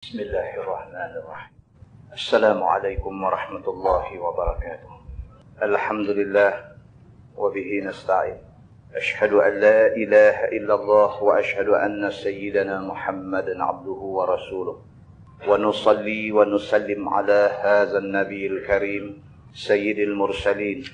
بسم الله الرحمن الرحيم. السلام عليكم ورحمة الله وبركاته. الحمد لله وبه نستعين. أشهد أن لا إله إلا الله وأشهد أن سيدنا محمدا عبده ورسوله ونصلي ونسلم على هذا النبي الكريم سيد المرسلين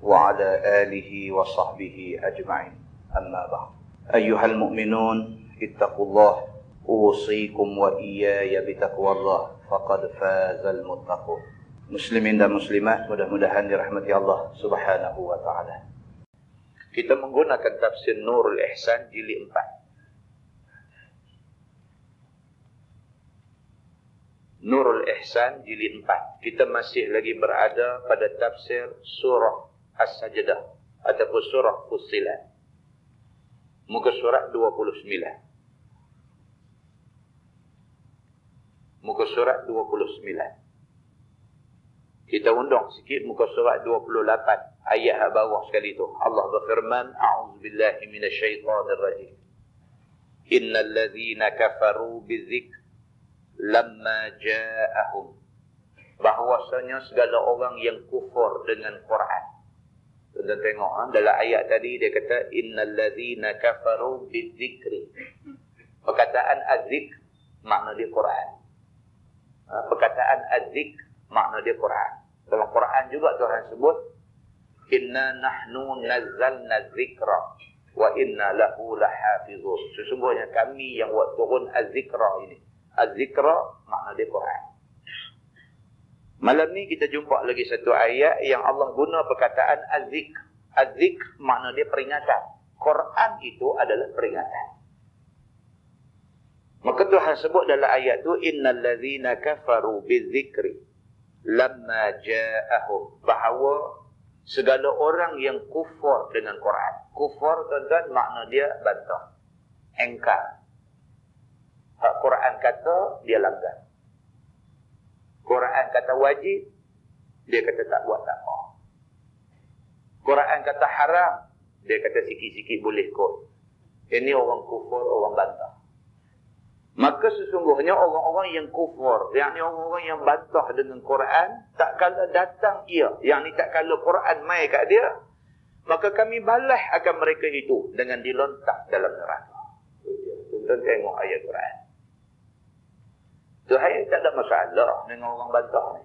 وعلى آله وصحبه أجمعين. أما بعد، أيها المؤمنون اتقوا الله، أوصيكم وإياي بتقوى الله فقد فاز المتقون. Muslimin dan muslimat, mudah-mudahan dirahmati Allah Subhanahu wa taala. Kita menggunakan tafsir Nurul Ihsan jilid 4. Nurul Ihsan jilid 4. Kita masih lagi berada pada tafsir surah As-Sajdah ataupun surah Fussilat. Muka surat 29. Muka surat 29. Kita undang sikit muka surat 28. Ayat bawah sekali tu. Allah berfirman, A'udzubillahi minasyaitanirrajim. Innal ladzina kafaru bizikr lamma ja'ahum. Bahwasanya segala orang yang kufur dengan Quran. Tuan-tuan tengok dalam ayat tadi dia kata innal ladzina kafaru bizikri. Perkataan az-zikr makna dia Quran. Perkataan az-zikr makna dia Quran. Dalam Quran juga Tuhan sebut inna nahnu nazzalna dzikra wa inna lahu lahafizun. Sesungguhnya kami yang buat turun az-zikra ini. Az-zikra makna dia Quran. Malam ni kita jumpa lagi satu ayat yang Allah guna perkataan az-zikr. Az-zikr makna dia peringatan. Quran itu adalah peringatan. Maka Tuhan sebut dalam ayat tu innal ladzina kafaru bidzikri lamma ja'ahum, bahawa segala orang yang kufur dengan Quran. Kufur tuan-tuan makna dia bantah, engkar. Hak Quran kata dia langgar. Quran kata wajib, dia kata tak buat tak apa. Quran kata haram, dia kata sikit-sikit boleh kot. Ini orang kufur, orang bantah. Maka sesungguhnya orang-orang yang kufur, yakni orang-orang yang bantah dengan Quran, tak kala datang ia, yakni tak kala Quran mai kat dia, maka kami balas akan mereka itu dengan dilontar dalam neraka. Tuan-tuan tengok ayat Quran. Tuhan tak ada masalah dengan orang bantah ni.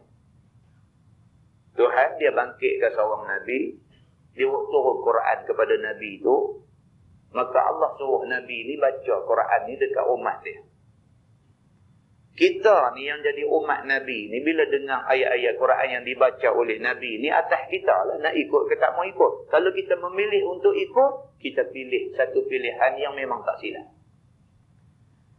Tuhan dia bangkitkan seorang Nabi, dia turun Quran kepada Nabi itu, maka Allah suruh Nabi ni baca Quran ni dekat umat dia. Kita ni yang jadi umat Nabi ni, bila dengar ayat-ayat Quran yang dibaca oleh Nabi ni, atas kita lah nak ikut ke tak mau ikut. Kalau kita memilih untuk ikut, kita pilih satu pilihan yang memang tak silap.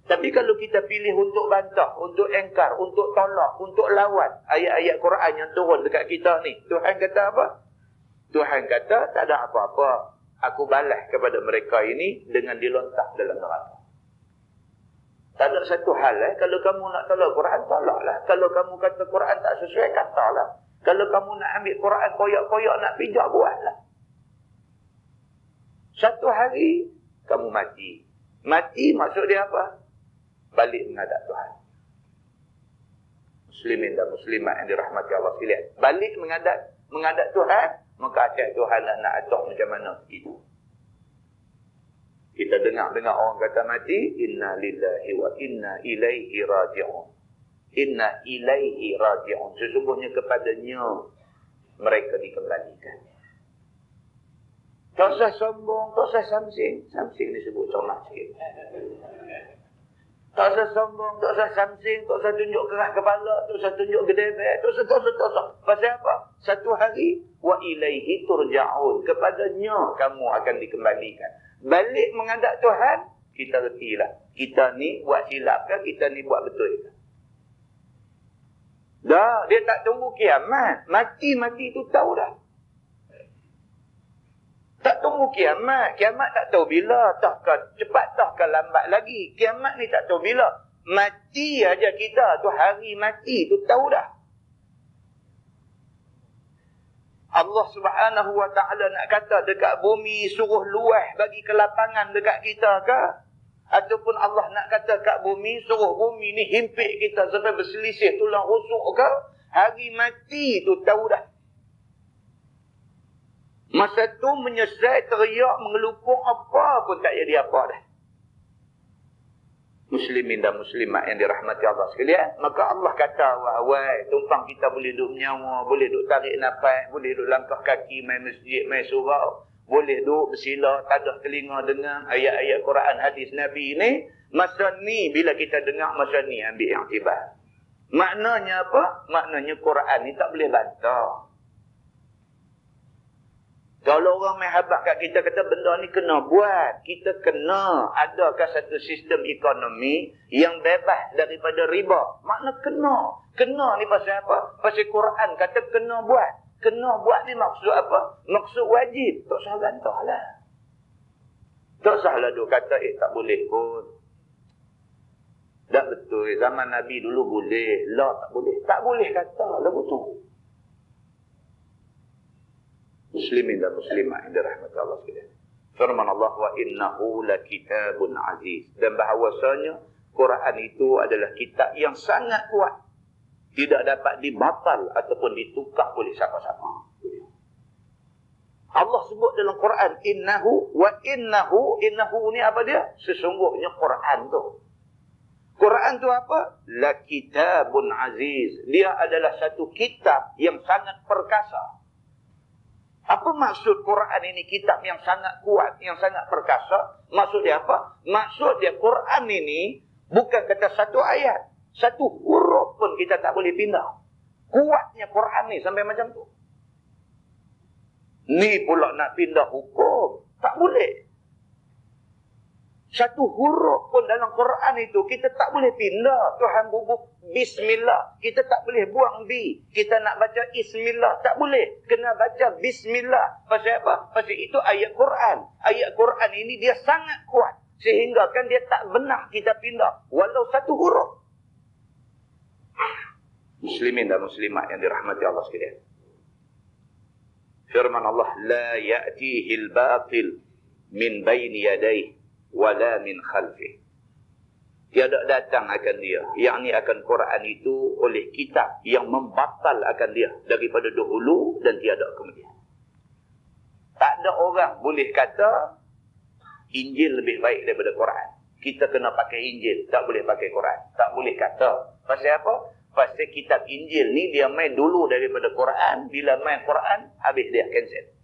Tapi kalau kita pilih untuk bantah, untuk engkar, untuk tolak, untuk lawan ayat-ayat Quran yang turun dekat kita ni, Tuhan kata apa? Tuhan kata tak ada apa-apa. Aku balas kepada mereka ini dengan dilontar dalam neraka. Tak ada satu hal kalau kamu nak tolak Quran, tolaklah. Kalau kamu kata Quran tak sesuai, katalah. Kalau kamu nak ambil Quran koyak-koyak nak pijak, buatlah. Satu hari kamu mati. Mati maksud dia apa? Balik menghadap Tuhan. Muslimin dan muslimat yang dirahmati Allah sekalian. Balik menghadap Tuhan, maka atas Tuhan nak atok macam mana itu. Kita dengar orang kata mati, inna lillahi wa inna ilaihi raji'un. Inna ilaihi raji'un. Sesungguhnya kepadanya mereka dikembalikan. Tak usah sombong, tak usah samsing. Samsing disebut comel sikit. Tak usah sombong, tak usah samsing, tak usah tunjuk keras kepala, tak usah tunjuk gedebek, tak usah. Pasal apa? Satu hari, wa ilaihi turja'un. Kepadanya kamu akan dikembalikan. Balik menghadap Tuhan, kita retilah. Kita ni buat silap ke, kita ni buat betul ke? Dah, dia tak tunggu kiamat. Mati tu tahu dah. Tak tunggu kiamat. Kiamat tak tahu bila. Tahkah cepat, tahkah lambat lagi. Kiamat ni tak tahu bila. Mati aja kita tu, hari mati tu tahu dah. Allah Subhanahu wa ta'ala nak kata dekat bumi suruh luah bagi kelapangan dekat kita ke? Ataupun Allah nak kata kat bumi, suruh bumi ni himpit kita sampai berselisih tulang rusuk ke, hari mati tu tahu dah. Masa tu menyesal, teriak, mengelupung, apa pun tak jadi apa dah. Muslimin dan muslimat yang dirahmati Allah sekalian. Maka Allah kata awal-awal, tumpang kita boleh duduk menyawa, boleh duduk tarik nafas, boleh duduk langkah kaki, main masjid, main surau. Boleh duduk bersila, tak ada telinga dengar ayat-ayat Quran, hadis Nabi ni. Masa ni, bila kita dengar masa ni, ambil yang tiba. Maknanya apa? Maknanya Quran ni tak boleh bantah. Kalau orang main habak kat kita kata benda ni kena buat. Kita kena adakah satu sistem ekonomi yang bebas daripada riba. Makna kena. Kena ni pasal apa? Pasal Quran kata kena buat. Kena buat ni maksud apa? Maksud wajib. Tak usah bantah lah. Tak usahlah duk kata, tak boleh pun. Tak betul. Zaman Nabi dulu boleh. Lah tak boleh. Tak boleh kata. Lah betul. Muslimin dan muslimat yang dirahmati Allah sekalian. Firman Allah, wa innahu lakitabun aziz. Dan bahawasanya Quran itu adalah kitab yang sangat kuat. Tidak dapat dibatal ataupun ditukar oleh siapa-siapa. Allah sebut dalam Quran, innahu wa innahu. Innahu ni apa dia? Sesungguhnya Quran tu. Quran tu apa? Lakitabun aziz. Dia adalah satu kitab yang sangat perkasa. Apa maksud Quran ini kitab yang sangat kuat, yang sangat perkasa? Maksud dia apa? Maksud dia Quran ini bukan kata satu ayat. Satu huruf pun kita tak boleh pindah. Kuatnya Quran ni sampai macam tu. Ni pula nak pindah hukum. Tak boleh. Satu huruf pun dalam Quran itu kita tak boleh pindah. Tuhan bubuk Bismillah. Kita tak boleh buang bi. Kita nak baca Ismillah. Tak boleh. Kena baca Bismillah. Pasal apa? Pasal itu ayat Quran. Ayat Quran ini dia sangat kuat. Sehingga kan dia tak benar kita pindah. Walau satu huruf. Muslimin dan muslimat yang dirahmati Allah sekalian. Firman Allah, la ya'tihil batil min baini yadayhi wala min khalfih. Tiada datang akan dia, yakni akan Quran itu oleh kitab yang membatal akan dia daripada dahulu dan tiada kemudian. Tak ada orang boleh kata Injil lebih baik daripada Quran. Kita kena pakai Injil, tak boleh pakai Quran. Tak boleh kata. Pasal apa? Pasal kitab Injil ni dia main dulu daripada Quran. Bila main Quran, habis dia cancel.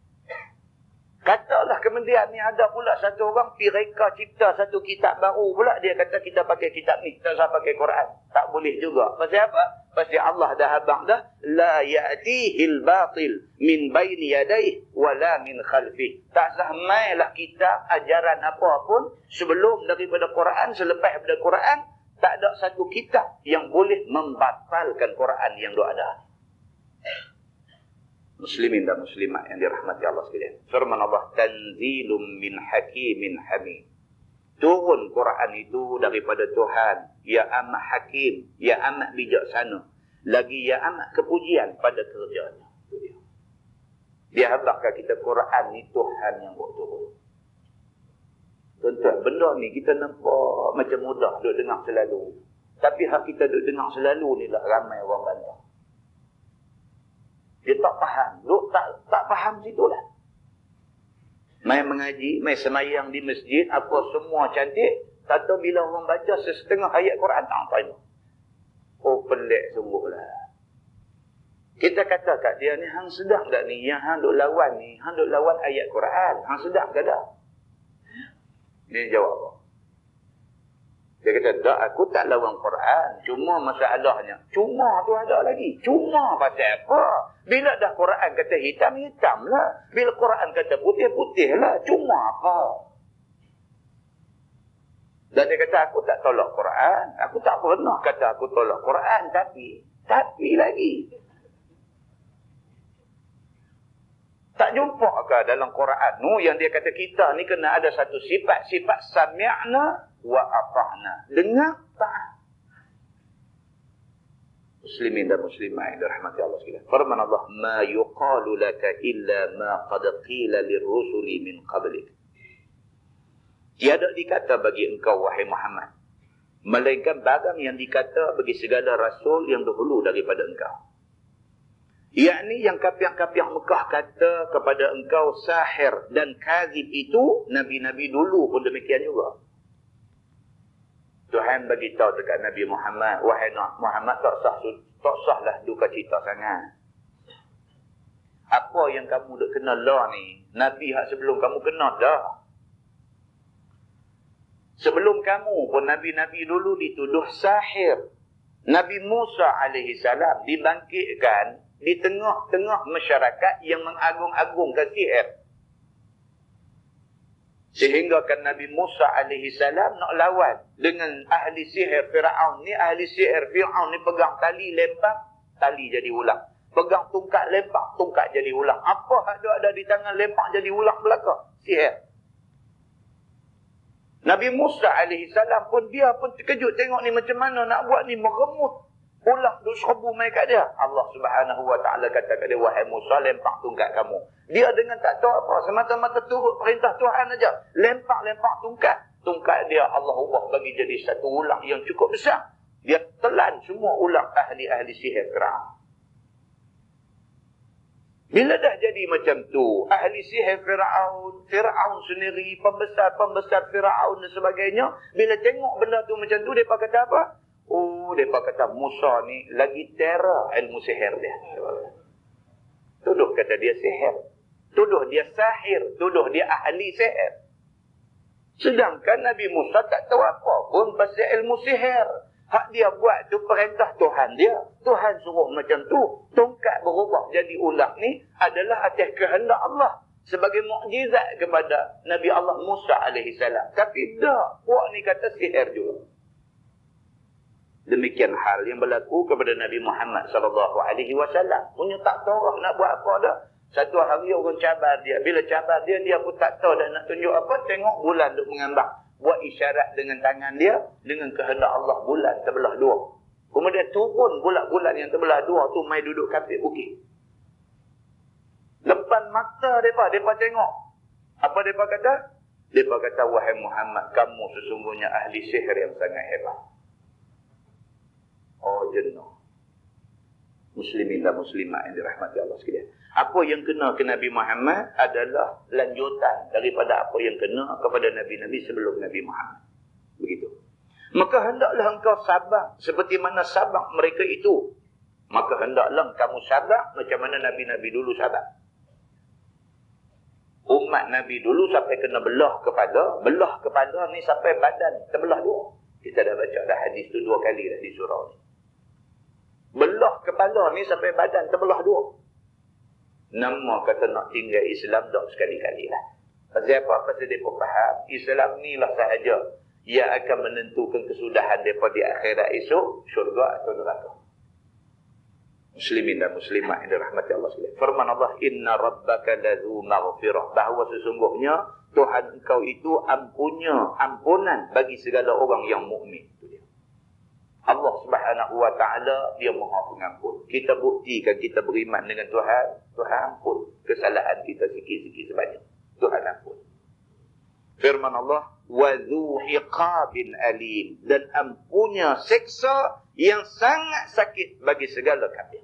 Katalah kemudian ni ada pula satu orang reka cipta satu kitab baru pula. Dia kata kita pakai kitab ni, tak usah pakai Quran. Tak boleh juga. Pasal apa? Pasal Allah dah habang dah. La ya'tihil batil min baini yadayhi wala min khalfih. Tak sah mailah kitab ajaran apa pun sebelum daripada Quran, selepas daripada Quran. Tak ada satu kitab yang boleh membatalkan Quran yang ada. Muslimin dan muslimat yang dirahmati Allah sekalian. Firman Allah, tanzilum min hakimin hamid. Turun Quran itu daripada Tuhan. Ya amat hakim, ya amat bijaksana. Lagi ya amat kepujian pada kerjanya. Dia habakkan kita Quran ni Tuhan yang buat turun. Tuan-tuan, benda ni kita nampak macam mudah duk dengar selalu. Tapi hak kita duk dengar selalu ni lah ramai orang bantah. Dia tak faham. Duk tak faham situ lah. Mai mengaji, mai semayang di masjid, apa semua cantik. Tahu bila orang baca setengah ayat Quran, tak tahu. Oh, pelik sungguh lah. Kita kata kat dia ni, hang sedap tak ni? Yang hang duk lawan ni, hang duk lawan ayat Quran. Hang sedap ke tak? Dia jawab apa? Dia kata, tak, aku tak lawan Quran. Cuma masalahnya. Cuma tu ada lagi. Cuma pasal apa? Bila dah Quran kata hitam, hitam lah. Bila Quran kata putih, putih lah. Cuma apa? Dan dia kata, aku tak tolak Quran. Aku tak pernah kata aku tolak Quran. Tapi lagi. Tak jumpa ke dalam Quran yang dia kata kita ni kena ada satu sifat sami'na wa ata'na. Dengar, taat. Muslimin dan muslimat yang dirahmati Allah sekalian. Firman Allah, ma yuqalu laka illa ma qad qila lirrusuli min qablik. Tiada dikata bagi engkau, wahai Muhammad, melainkan barang yang dikata bagi segala rasul yang dahulu daripada engkau. Yakni yang kapiah-kapiah Mekah kata kepada engkau sahir dan kazib itu, Nabi-Nabi dulu pun demikian juga. Tuhan bagi tahu dekat Nabi Muhammad, wahai Muhammad, tak sahlah duka cita sangat. Apa yang kamu dah kena lah ni, Nabi hak sebelum kamu kena dah. Sebelum kamu pun Nabi-Nabi dulu dituduh sahir. Nabi Musa AS dibangkitkan di tengah-tengah masyarakat yang mengagung-agungkan sihir. Sehingga kan Nabi Musa AS nak lawan dengan ahli sihir Fir'aun ni. Ahli sihir Fir'aun ni pegang tali, lempar, tali jadi ulang. Pegang tungkat, lempar, tungkat jadi ulang. Apa ada di tangan, lempar jadi ulang belakang. Sihir. Nabi Musa AS pun dia pun terkejut tengok ni macam mana nak buat ni, meremut ulang duk serbu mai kat dia. Allah Subhanahu Wa Taala kata kat dia, wahai Musa, lempar tungkat kamu. Dia dengan tak tahu apa, semata-mata turut perintah Tuhan aja. Lempar tungkat. Tungkat dia Allah ubah bagi jadi satu ulang yang cukup besar. Dia telan semua ulang ahli-ahli sihir Fir'aun. Bila dah jadi macam tu, ahli sihir Fir'aun sendiri, pembesar Fir'aun dan sebagainya, bila tengok benda tu macam tu, mereka kata apa? Oh, mereka kata Musa ni lagi terror ilmu sihir dia. Tuduh kata dia sihir. Tuduh dia sahir. Tuduh dia ahli sihir. Sedangkan Nabi Musa tak tahu apa pun pasal ilmu sihir. Hak dia buat tu perintah Tuhan dia. Tuhan suruh macam tu. Tongkat berubah jadi ulang ni adalah atas kehendak Allah. Sebagai mukjizat kepada Nabi Allah Musa AS. Tapi dah, puak ni kata sihir juga. Demikian hal yang berlaku kepada Nabi Muhammad SAW. Punya tak tahu nak buat apa dah. Satu hari orang cabar dia. Bila cabar dia, dia pun tak tahu dah nak tunjuk apa. Tengok bulan duk mengambang. Buat isyarat dengan tangan dia. Dengan kehendak Allah, bulan terbelah dua. Kemudian turun bulan-bulan yang terbelah dua tu mai duduk kapit bukit. Depan mata mereka tengok. Apa mereka kata? Mereka kata, wahai Muhammad, kamu sesungguhnya ahli sihir yang sangat hebat. Oh, jenuh. Muslimin dan muslimat yang dirahmati Allah sekalian. Apa yang kena ke Nabi Muhammad adalah lanjutan daripada apa yang kena kepada Nabi-Nabi sebelum Nabi Muhammad. Begitu. Maka hendaklah engkau sabar seperti mana sabar mereka itu. Maka hendaklah kamu sabar macam mana Nabi-Nabi dulu sabar. Umat Nabi dulu sampai kena belah kepala ni sampai badan terbelah dua. Kita dah baca dah hadis tu 2 kali dah di surau ni. Belah kepala ni sampai badan terbelah dua. Nama kata nak tinggal Islam tak sekali-kali lah. Pasal apa? Pasal mereka faham Islam ni lah sahaja yang akan menentukan kesudahan mereka di akhirat esok, syurga atau neraka. Muslimin dan muslimat yang dirahmati Allah sekalian. Firman Allah, inna rabbaka ladzu maghfirah. Bahawa sesungguhnya Tuhan engkau itu ampunan bagi segala orang yang mukmin. Allah Subhanahu Wa Taala dia Maha Pengampun. Kita buktikan kita beriman dengan Tuhan, Tuhan ampun kesalahan kita sikit-sikit sebanyak. Tuhan ampun. Firman Allah, wa dzu iqabin alim, dan ampunnya seksa yang sangat sakit bagi segala kafir.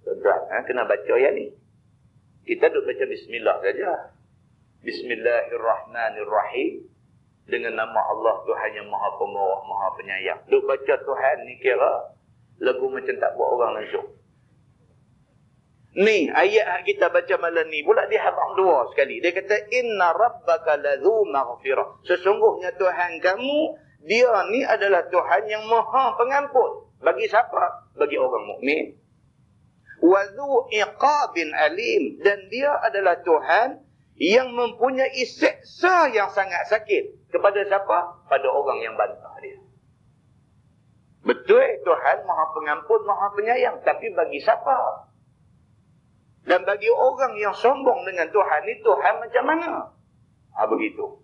Tuan-tuan, kena baca ayat ni. Kita duk baca bismillah saja. Bismillahirrahmanirrahim. Dengan nama Allah Tuhan yang Maha Pemurah, Maha Penyayang. Duk baca Tuhan ni kira lagu macam tak buat orang langsung. Ni ayat kita baca malam ni pula dia habaq dua sekali. Dia kata inna rabbaka ladzu maghfirah. Sesungguhnya Tuhan kamu, dia ni adalah Tuhan yang Maha Pengampun. Bagi siapa? Bagi orang mukmin. Wa dzu iqabin alim, dan dia adalah Tuhan yang mempunyai seksa yang sangat sakit. Kepada siapa? Pada orang yang bantah dia. Betul, Tuhan Maha Pengampun, Maha Penyayang. Tapi bagi siapa? Dan bagi orang yang sombong dengan Tuhan ni, Tuhan macam mana? Begitu.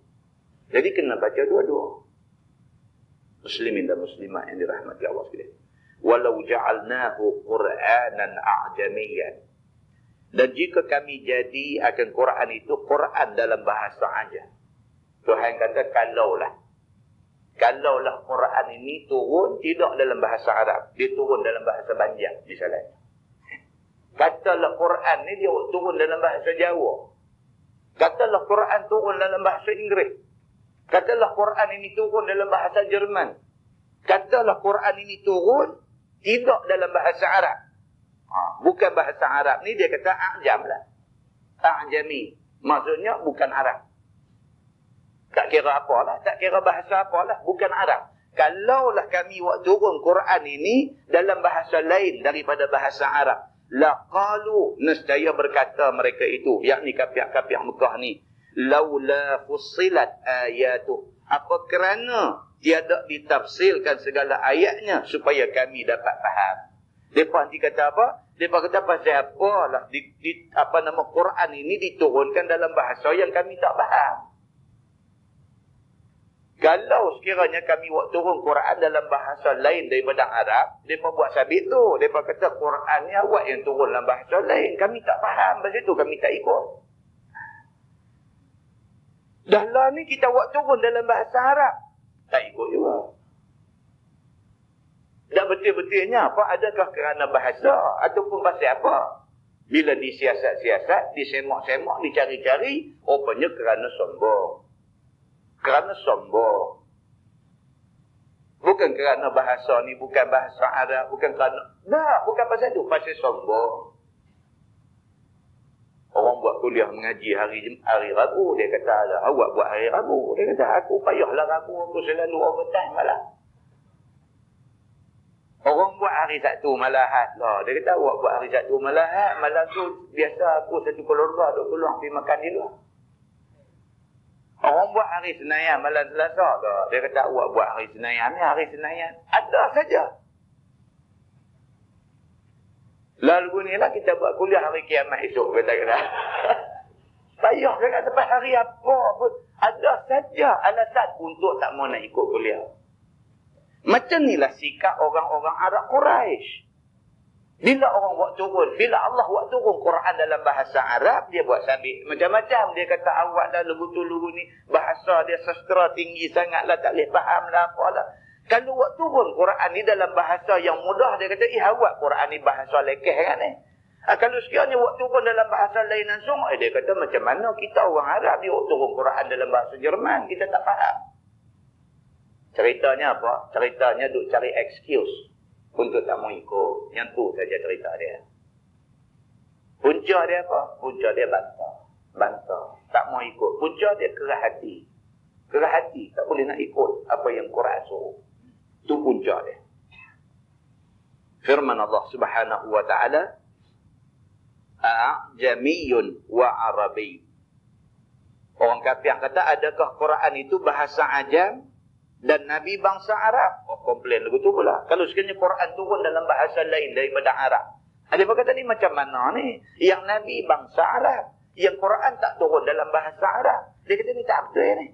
Jadi kena baca dua-dua. Muslimin dan muslimat yang dirahmati Allah sekalian. Walau ja'alnahu Qur'anan a'jamiyyan. Dan jika kami jadi akan Quran itu Quran dalam bahasa ajam. Tuhan kata kalaulah Quran ini turun tidak dalam bahasa Arab, dia turun dalam bahasa Banjar misalnya. Katalah Quran ni dia turun dalam bahasa Jawa. Katalah Quran turun dalam bahasa Inggeris. Katalah Quran ini turun dalam bahasa Jerman. Katalah Quran ini turun tidak dalam bahasa Arab. Bukan bahasa Arab ni dia kata a'jam lah. A'jami. Maksudnya bukan Arab. Tak kira apalah, tak kira bahasa apalah, bukan Arab. Kalaulah kami waktu turun Quran ini dalam bahasa lain daripada bahasa Arab, laqalu, nescaya berkata mereka itu, yakni kafir-kafir Mekah ni, laula fussilat ayatuh, apa kerana tiada ditafsirkan segala ayatnya supaya kami dapat faham. Depa nanti kata apa? Depa kata pasal apalah Quran ini diturunkan dalam bahasa yang kami tak faham. Kalau sekiranya kami waktu turun Quran dalam bahasa lain daripada Arab, mereka buat sabit tu. Mereka kata Quran ni awak yang turun dalam bahasa lain. Kami tak faham bahasa tu, kami tak ikut. Dah lah ni kita waktu turun dalam bahasa Arab. Tak ikut juga. Dan betul-betulnya apa? Adakah kerana bahasa ataupun pasal apa? Bila disiasat-siasat, disemak-semak, dicari-cari, rupanya kerana sombong. Kerana sombong. Bukan kerana bahasa ni bukan bahasa Arab, bukan kerana... Nah, bukan pasal tu, pasal sombong. Orang buat kuliah mengaji hari Rabu, dia kata, awak buat hari Rabu. Dia kata, aku payahlah Rabu, aku selalu overtime malah. Orang buat hari Sabtu malahat lah. Dia kata, awak buat hari Sabtu malahat, malam tu biasa aku satu keluarga duk keluar pergi makan di luar. Orang buat hari Senayan malam Selasa tu. Dia kata awak buat hari Senayan ni, hari Senayan. Ada saja. Lalu ni lah kita buat kuliah hari kiamat esok. Kata-kata. Payah sangat sampai hari apa pun. Ada saja alasan untuk tak mau nak ikut kuliah. Macam inilah sikap orang-orang Arab Quraisy. Bila orang buat turun, bila Allah buat turun Quran dalam bahasa Arab, dia buat sabit macam-macam. Dia kata awak dah lugu-lugu ni, bahasa dia sastra tinggi sangatlah, tak boleh faham lah apalah. Kalau buat turun Quran ni dalam bahasa yang mudah, dia kata, awak Quran ni bahasa lekeh kan ni. Kalau sekiranya buat turun dalam bahasa lain langsung, dia kata macam mana kita orang Arab, dia buat turun Quran dalam bahasa Jerman, kita tak faham. Ceritanya apa? Ceritanya duk cari excuse untuk tak mau ikut. Yang tu saja cerita dia. Punca dia apa? Punca dia bantah. Tak mau ikut. Punca dia kerah hati. Kerah hati. Tak boleh nak ikut apa yang Quran suruh. Itu punca dia. Firman Allah subhanahu wa ta'ala, A'jamiyun wa Arabi. Orang kafir kata, adakah Quran itu bahasa ajam dan Nabi bangsa Arab? Oh, komplain lagu tu pula. Kalau sekiranya Quran turun dalam bahasa lain daripada Arab. Ada kata ni macam mana ni? Yang Nabi bangsa Arab, yang Quran tak turun dalam bahasa Arab. Dia kata ni tak betul ni.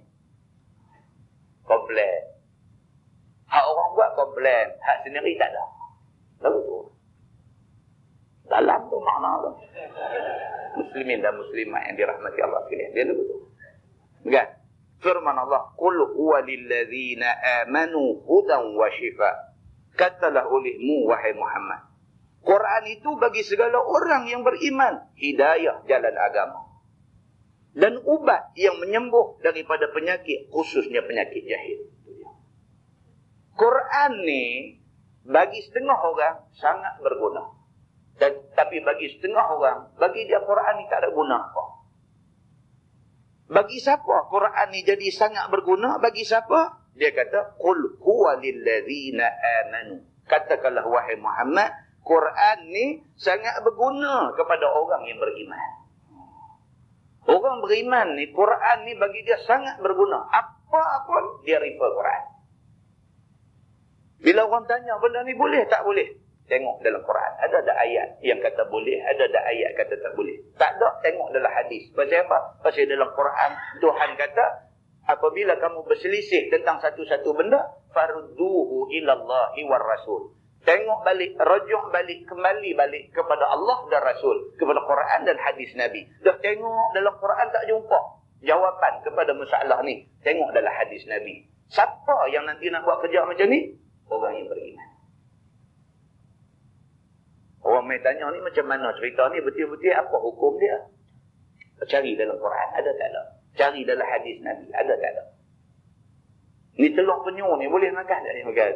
Komplain. Hak orang buat komplain, hak sendiri tak ada. Lagu tu. Dalam tu makna tu. Muslimin dan muslimat yang dirahmati Allah sekalian. Dia lagu tu. Kan? Firman Allah, qul huwa lilladzina amanu hudan wa shifa. Katalah olehmu wahai Muhammad, Quran itu bagi segala orang yang beriman, hidayah jalan agama dan ubat yang menyembuh daripada penyakit, khususnya penyakit jahil. Quran ni bagi setengah orang sangat berguna. Tapi bagi setengah orang, bagi dia Quran ni tak ada guna apa. Bagi siapa Quran ni jadi sangat berguna? Bagi siapa? Dia kata, qul huwa lilladzina amanu. Katakanlah wahai Muhammad, Quran ni sangat berguna kepada orang yang beriman. Orang beriman ni, Quran ni bagi dia sangat berguna. Apa pun dia refer Quran. Bila orang tanya benda ni boleh tak boleh? Tengok dalam Quran. Ada ayat yang kata boleh, ada ayat kata tak boleh. Tak ada, tengok dalam hadis. Pasal apa? Pasal dalam Quran, Tuhan kata, apabila kamu berselisih tentang satu-satu benda, farudduhu ilallahi war rasul. Tengok balik, rujuk balik, kembali balik kepada Allah dan Rasul. Kepada Quran dan hadis Nabi. Dah tengok dalam Quran tak jumpa. jawapan kepada masalah ni? Tengok dalam hadis Nabi. Siapa yang nanti nak buat kerja macam ni? Orang yang beriman. Orang main tanya ni macam mana cerita ni, betul-betul apa hukum dia? Cari dalam Quran, ada tak ada? Cari dalam hadis Nabi, ada tak ada? Ni telur penyu ni boleh makan tak ni? Makan.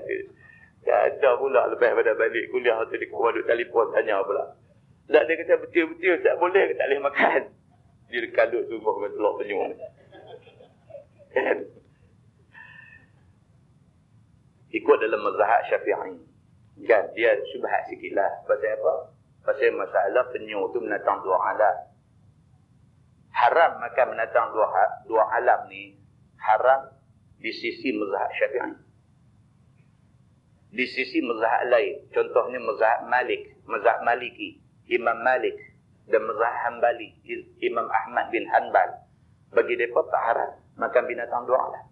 Tak ada pula lepas pada balik kuliah tu dia keluar duk telefon tanya pula. Tak, dia kata betul-betul tak boleh ke tak boleh makan? Dia kalut sungguh dengan telur penyu ni. Kan? Ikut dalam mazhab Syafi'i. Kan? Dia syubhat sikit lah. Pasal apa? Pasal masalah penyu tu menatang dua alam. Haram makan menatang dua alam ni. Haram di sisi mazhab Syafi'i. Di sisi mazhab lain. Contohnya mazhab Malik. Mazhab Maliki. Imam Malik. Dan mazhab Hanbali. Imam Ahmad bin Hanbal. Bagi mereka tak haram makan binatang dua alam.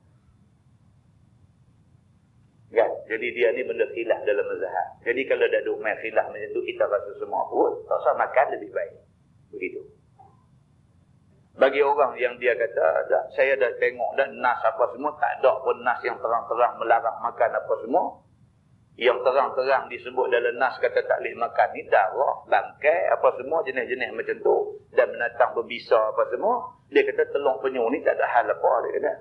Kan? Jadi dia ni benda khilaf dalam mazhab. Jadi kalau dah duk main khilaf macam tu, kita rasa semua pun tak usah makan lebih baik. Begitu. Bagi orang yang dia kata, saya dah tengok dah nas apa semua, tak ada pun nas yang terang-terang melarang makan apa semua. Yang terang-terang disebut dalam nas kata tak boleh makan ni, darah, bangkai, apa semua jenis-jenis macam tu. Dan binatang berbisa apa semua. Dia kata telur penyu ni tak ada hal apa, dia kata.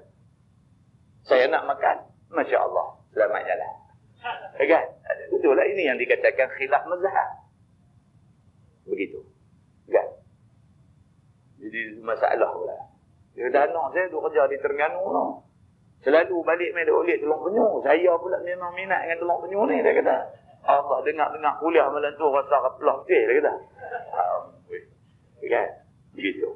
Saya nak makan, Masya Allah. Selamat jalan. Kan? Betul lah, ini yang dikatakan khilaf mazhab. Begitu. Kan? Jadi masalah pula. Dia kata, anak saya duk kerja di Terengganu no. Selalu balik main dia oleh telur penyu. Saya pula memang minat dengan telur penyu ni, dia kata. Allah dengar-dengar kuliah malam tu rasa kaplah betul, dia kata. Kan? Begitu.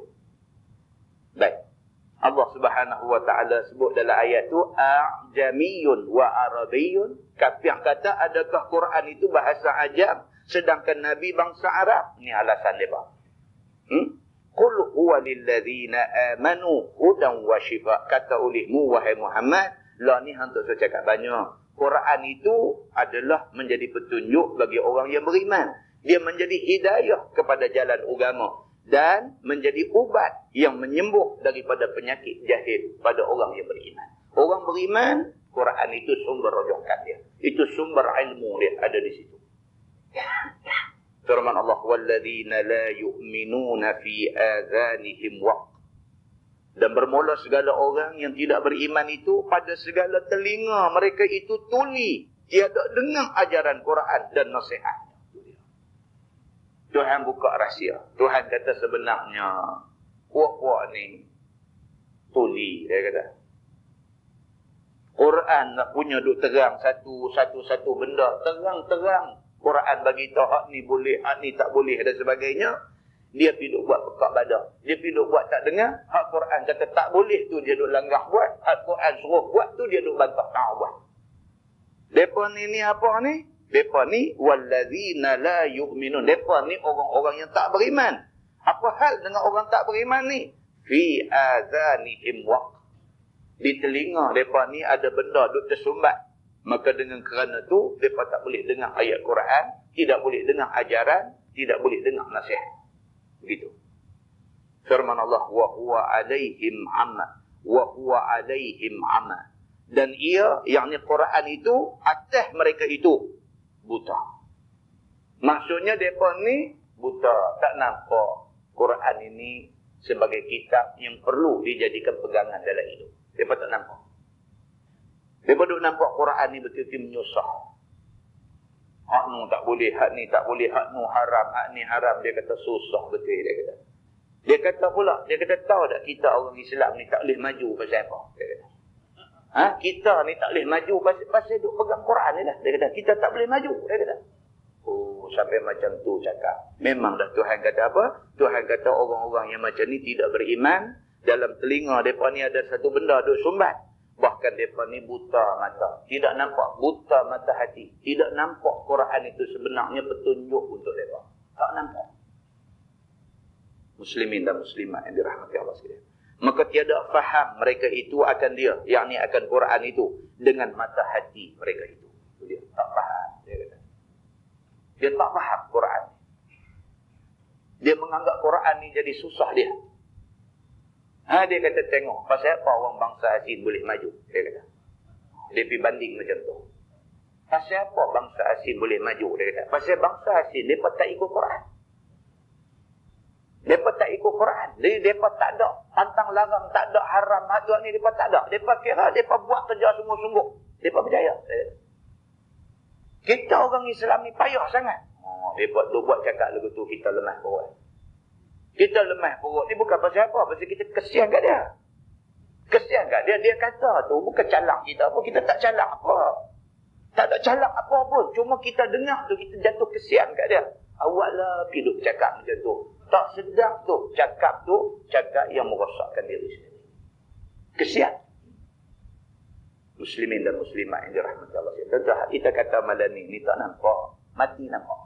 Baik. Allah Subhanahu wa taala sebut dalam ayat tu a'jamiyun wa arabiyyun. Yang kata adakah Quran itu bahasa ajam sedangkan Nabi bangsa Arab? Ini alasan depa. Qul huwa lil ladzina amanu hudan wa shifa. Kata olehmu wahai Muhammad, la ni hang tak cakap banyak. Quran itu adalah menjadi petunjuk bagi orang yang beriman. Dia menjadi hidayah kepada jalan agama. Dan menjadi ubat yang menyembuh daripada penyakit jahil pada orang yang beriman. Orang beriman, Quran itu sumber rojokan dia. Itu sumber ilmu dia ada di situ. Firman Allah, وَالَّذِينَ لَا يُؤْمِنُونَ فِي آذَانِهِمْ وَقْتٍ. Dan bermula segala orang yang tidak beriman itu pada segala telinga mereka itu tuli. Tiada dengar ajaran Quran dan nasihat. Tuhan buka rahsia. Tuhan kata sebenarnya puak-puak ni tuli, dia kata. Quran nak punya duk terang satu benda, terang-terang. Quran bagi tahu hak ni boleh, hak ni tak boleh dan sebagainya. Dia pergi duk buat pekak badan. Dia pergi duk buat tak dengar. Hak Quran kata tak boleh tu dia duk langgar buat. Hak Quran suruh buat tu dia duk bantah tak buat. Depa ni apa ni? Depa ni wallazina la yu'minun. Depa ni orang-orang yang tak beriman. Apa hal dengan orang tak beriman ni? Fi azanihim waq. Di telinga depa ni ada benda duk tersumbat. Maka dengan kerana tu depa tak boleh dengar ayat Quran, tidak boleh dengar ajaran, tidak boleh dengar nasihat. Begitu. Firman Allah, wa huwa alaihim amma. Wa huwa alaihim amma. Dan ia, yakni Quran itu atas mereka itu buta. Maksudnya mereka ni buta. Tak nampak Quran ini sebagai kitab yang perlu dijadikan pegangan dalam hidup. Mereka tak nampak. Mereka duk nampak Quran ni betul-betul menyusah. Hak nu tak boleh, hak ni tak boleh, hak nu haram, hak ni haram. Dia kata susah betul, dia kata. Dia kata pula, dia kata tahu tak kita orang Islam ni tak boleh maju pasal apa? Dia kata. Kita ni tak boleh maju pasal duk pegang Quran ni lah. Dia kata, kita tak boleh maju. Dia kata. Oh, sampai macam tu cakap. Memang dah Tuhan kata apa? Tuhan kata orang-orang yang macam ni tidak beriman. Dalam telinga mereka ni ada satu benda duk sumbat. Bahkan mereka ni buta mata. Tidak nampak. Buta mata hati. Tidak nampak Quran itu sebenarnya petunjuk untuk mereka. Tak nampak. Muslimin dan muslimat yang dirahmati Allah sekalian. Maka tiada faham mereka itu akan dia. Yakni akan Quran itu. Dengan mata hati mereka itu. Dia tak faham. Dia tak faham Quran. Dia menganggap Quran ni jadi susah dia. Dia kata tengok, pasal apa orang bangsa asing boleh maju? Dia kata. Dia pergi banding macam tu. Pasal apa bangsa asing boleh maju? Dia kata. Pasal bangsa asing, mereka tak ikut Quran. Mereka tak ikut Quran. Mereka tak ada pantang larang, tak ada haram, hadut ni mereka tak ada. Mereka kira, mereka buat kerja sungguh-sungguh. Mereka berjaya. Kita orang Islam ni payah sangat. Mereka tu buat cakap lagu tu, kita lemah perut. Kita lemah perut ni bukan pasal apa. Pasal kita kesian kat dia. Kesian kat dia. Dia kata tu bukan calak kita apa. Kita tak calak apa. Tak ada calak apa pun. Cuma kita dengar tu, kita jatuh kesian kat dia. Awak lah pergi cakap macam tu. Tak sedap tu. Cakap yang merosakkan diri sendiri. Kesian. Muslimin dan muslimat yang dirahmati Allah. Tentu kita kata malam ni tak nampak. Mati nampak.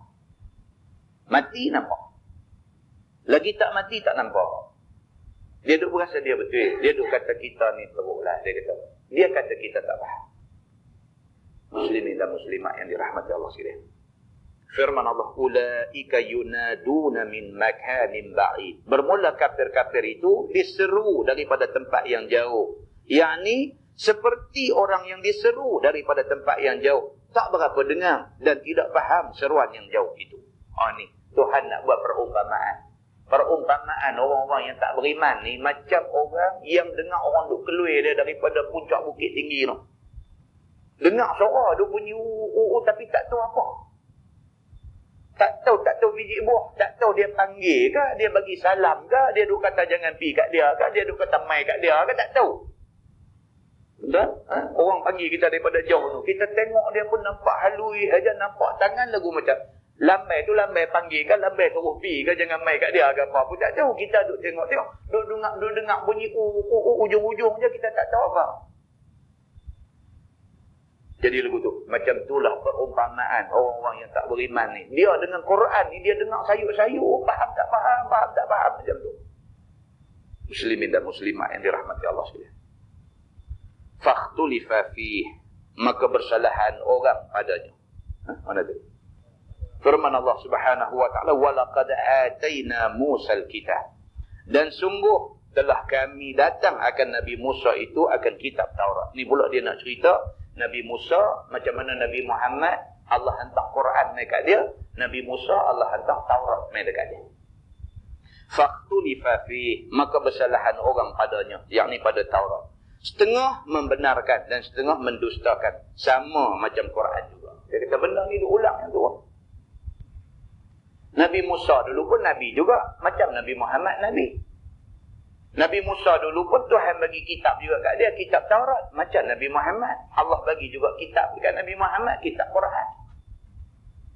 Mati nampak. Lagi tak mati tak nampak. Dia duk berasa dia betul. Dia duk kata kita ni teruklah. Dia kata kita tak faham. Muslimin dan muslimat yang dirahmati Allah sekalian. Firman Allah, ulaika yunaduna min makanin ba'id. Bermula kafir-kafir itu diseru daripada tempat yang jauh. Yakni seperti orang yang diseru daripada tempat yang jauh. Tak berapa dengar dan tidak faham seruan yang jauh itu. Ni Tuhan nak buat perumpamaan. Perumpamaan orang-orang yang tak beriman ni macam orang yang dengar orang duk keluar dia daripada puncak bukit tinggi tu. Dengar suara dia bunyi tapi tak tahu apa. Tak tahu biji buah, tak tahu dia panggil ke, dia bagi salam ke, dia duk kata jangan pi kat dia ke, dia duk kata mai kat dia ke, tak tahu. Betul? Orang panggil kita daripada jauh tu, kita tengok dia pun nampak halui aja, nampak tangan lagu macam lambai tu lambai panggil kan, lambai suruh pi ke, jangan mai kat dia ke apa pun tak tahu. Kita duk tengok, duk dengar bunyi ujung-ujung je, kita tak tahu apa. Jadi lagu tu, macam itulah perumpamaan orang-orang yang tak beriman ni. Dia dengan Quran ni, dia dengar sayuk-sayuk, faham tak faham macam tu. Muslimin dan muslimat yang dirahmati Allah sekalian. Fakhtulifa fih, maka bersalahan orang padanya. Mana tu? Firman Allah Subhanahu wa taala, walaqad ataina Musa al-kitab. Dan sungguh telah kami datang akan Nabi Musa itu akan kitab Taurat. Ni pula dia nak cerita Nabi Musa macam mana Nabi Muhammad Allah hantar Quran mai kat dia, Nabi Musa Allah hantar Taurat mai dekat dia. Fakhtulifa fi, maka bersalahan orang padanya, yakni pada Taurat. Setengah membenarkan dan setengah mendustakan, sama macam Quran juga. Dia kata benda ni diulang yang tu. Nabi Musa dulu pun nabi juga, macam Nabi Muhammad nabi. Nabi Musa dulu pun Tuhan bagi kitab juga kat dia, kitab Taurat. Macam Nabi Muhammad, Allah bagi juga kitab dekat Nabi Muhammad, kitab Quran.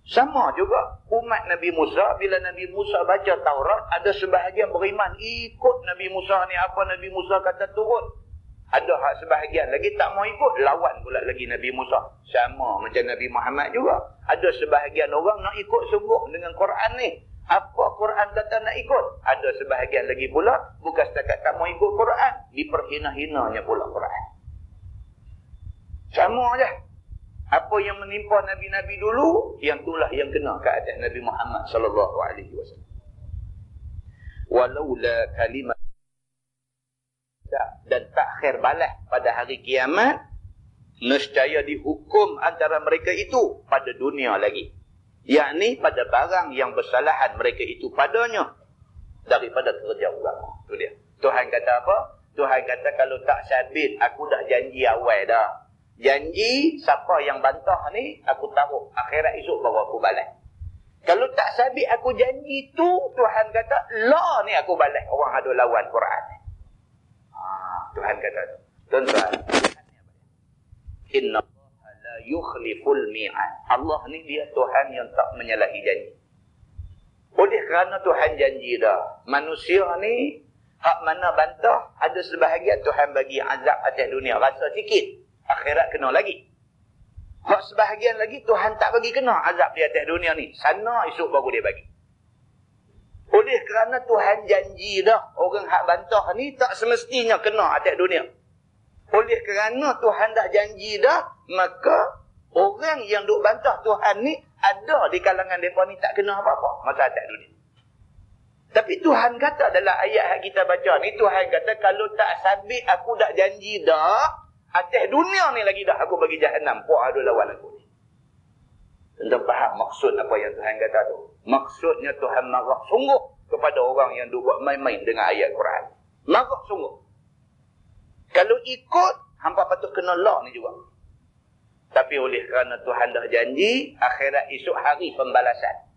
Sama juga umat Nabi Musa, bila Nabi Musa baca Taurat, ada sebahagian beriman, ikut Nabi Musa ni, apa Nabi Musa kata turut. Ada hak sebahagian lagi tak mau ikut, lawan pula lagi Nabi Musa. Sama macam Nabi Muhammad juga. Ada sebahagian orang nak ikut sungguh dengan Quran ni. Apa Quran kata nak ikut? Ada sebahagian lagi pula, bukan setakat tak mau ikut Quran, diperhina-hinanya pula Quran. Sama je. Apa yang menimpa Nabi-Nabi dulu, yang itulah yang kena ke atas Nabi Muhammad SAW. Walaula kalimat, dan takhir balas pada hari kiamat, nescaya dihukum antara mereka itu pada dunia lagi. Yakni pada barang yang bersalahan mereka itu padanya daripada kerja agama. Itu dia. Tuhan kata apa? Tuhan kata kalau tak sabit, aku dah janji awal dah. Janji siapa yang bantah ni, aku taruh akhirat esok baru aku balas. Kalau tak sabit aku janji tu, Tuhan kata, lah ni aku balas orang ada lawan Quran. Tuhan kata tu. Tuan-tuan, Inna la yukhliful mi'ad. Allah ni dia Tuhan yang tak menyalahi janji. Oleh kerana Tuhan janji dah, manusia ni hak mana bantah, ada sebahagian Tuhan bagi azab atas dunia, rasa sikit, akhirat kena lagi. Hak sebahagian lagi Tuhan tak bagi kena azab di atas dunia ni, sana esok baru dia bagi. Oleh kerana Tuhan janji dah, orang hak bantah ni tak semestinya kena atas dunia. Oleh kerana Tuhan dah janji dah, maka orang yang duk bantah Tuhan ni ada di kalangan mereka ni tak kena apa-apa masa atas dunia. Tapi Tuhan kata dalam ayat yang kita baca ni, Tuhan kata kalau tak sabit aku dak janji dah, atas dunia ni lagi dah aku bagi jahanam. Puak ada lawan aku ni. Tuan faham maksud apa yang Tuhan kata tu? Maksudnya Tuhan marah sungguh kepada orang yang duk buat main-main dengan ayat Quran. Marah sungguh. Kalau ikut, hampa patut kena law ni juga. Tapi oleh kerana Tuhan dah janji, akhirat esok hari pembalasan.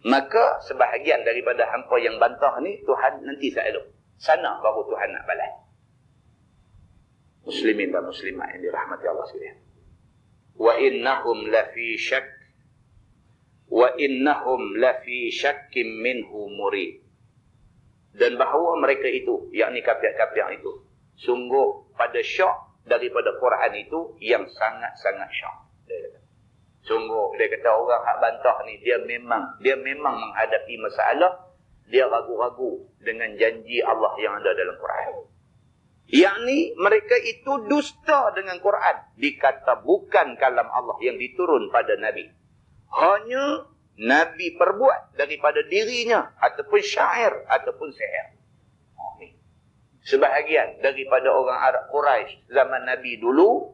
Maka sebahagian daripada hampa yang bantah ni, Tuhan nanti saya elok. Sana baru Tuhan nak balas. Muslimin dan muslimat yang dirahmati Allah sekalian. Wa innahum lafi syak. Wa innahum lafi syakkim minhu murid. Dan bahawa mereka itu, yakni kafir-kafir itu, sungguh pada syak daripada Quran itu yang sangat-sangat syak. Sungguh, dia kata orang hak bantah ni, dia memang menghadapi masalah, dia ragu-ragu dengan janji Allah yang ada dalam Quran. Yakni, mereka itu dusta dengan Quran. Dikata bukan kalam Allah yang diturun pada Nabi. Hanya Nabi perbuat daripada dirinya, ataupun syair, ataupun sihir. Sebahagian daripada orang Arab Quraisy zaman Nabi dulu,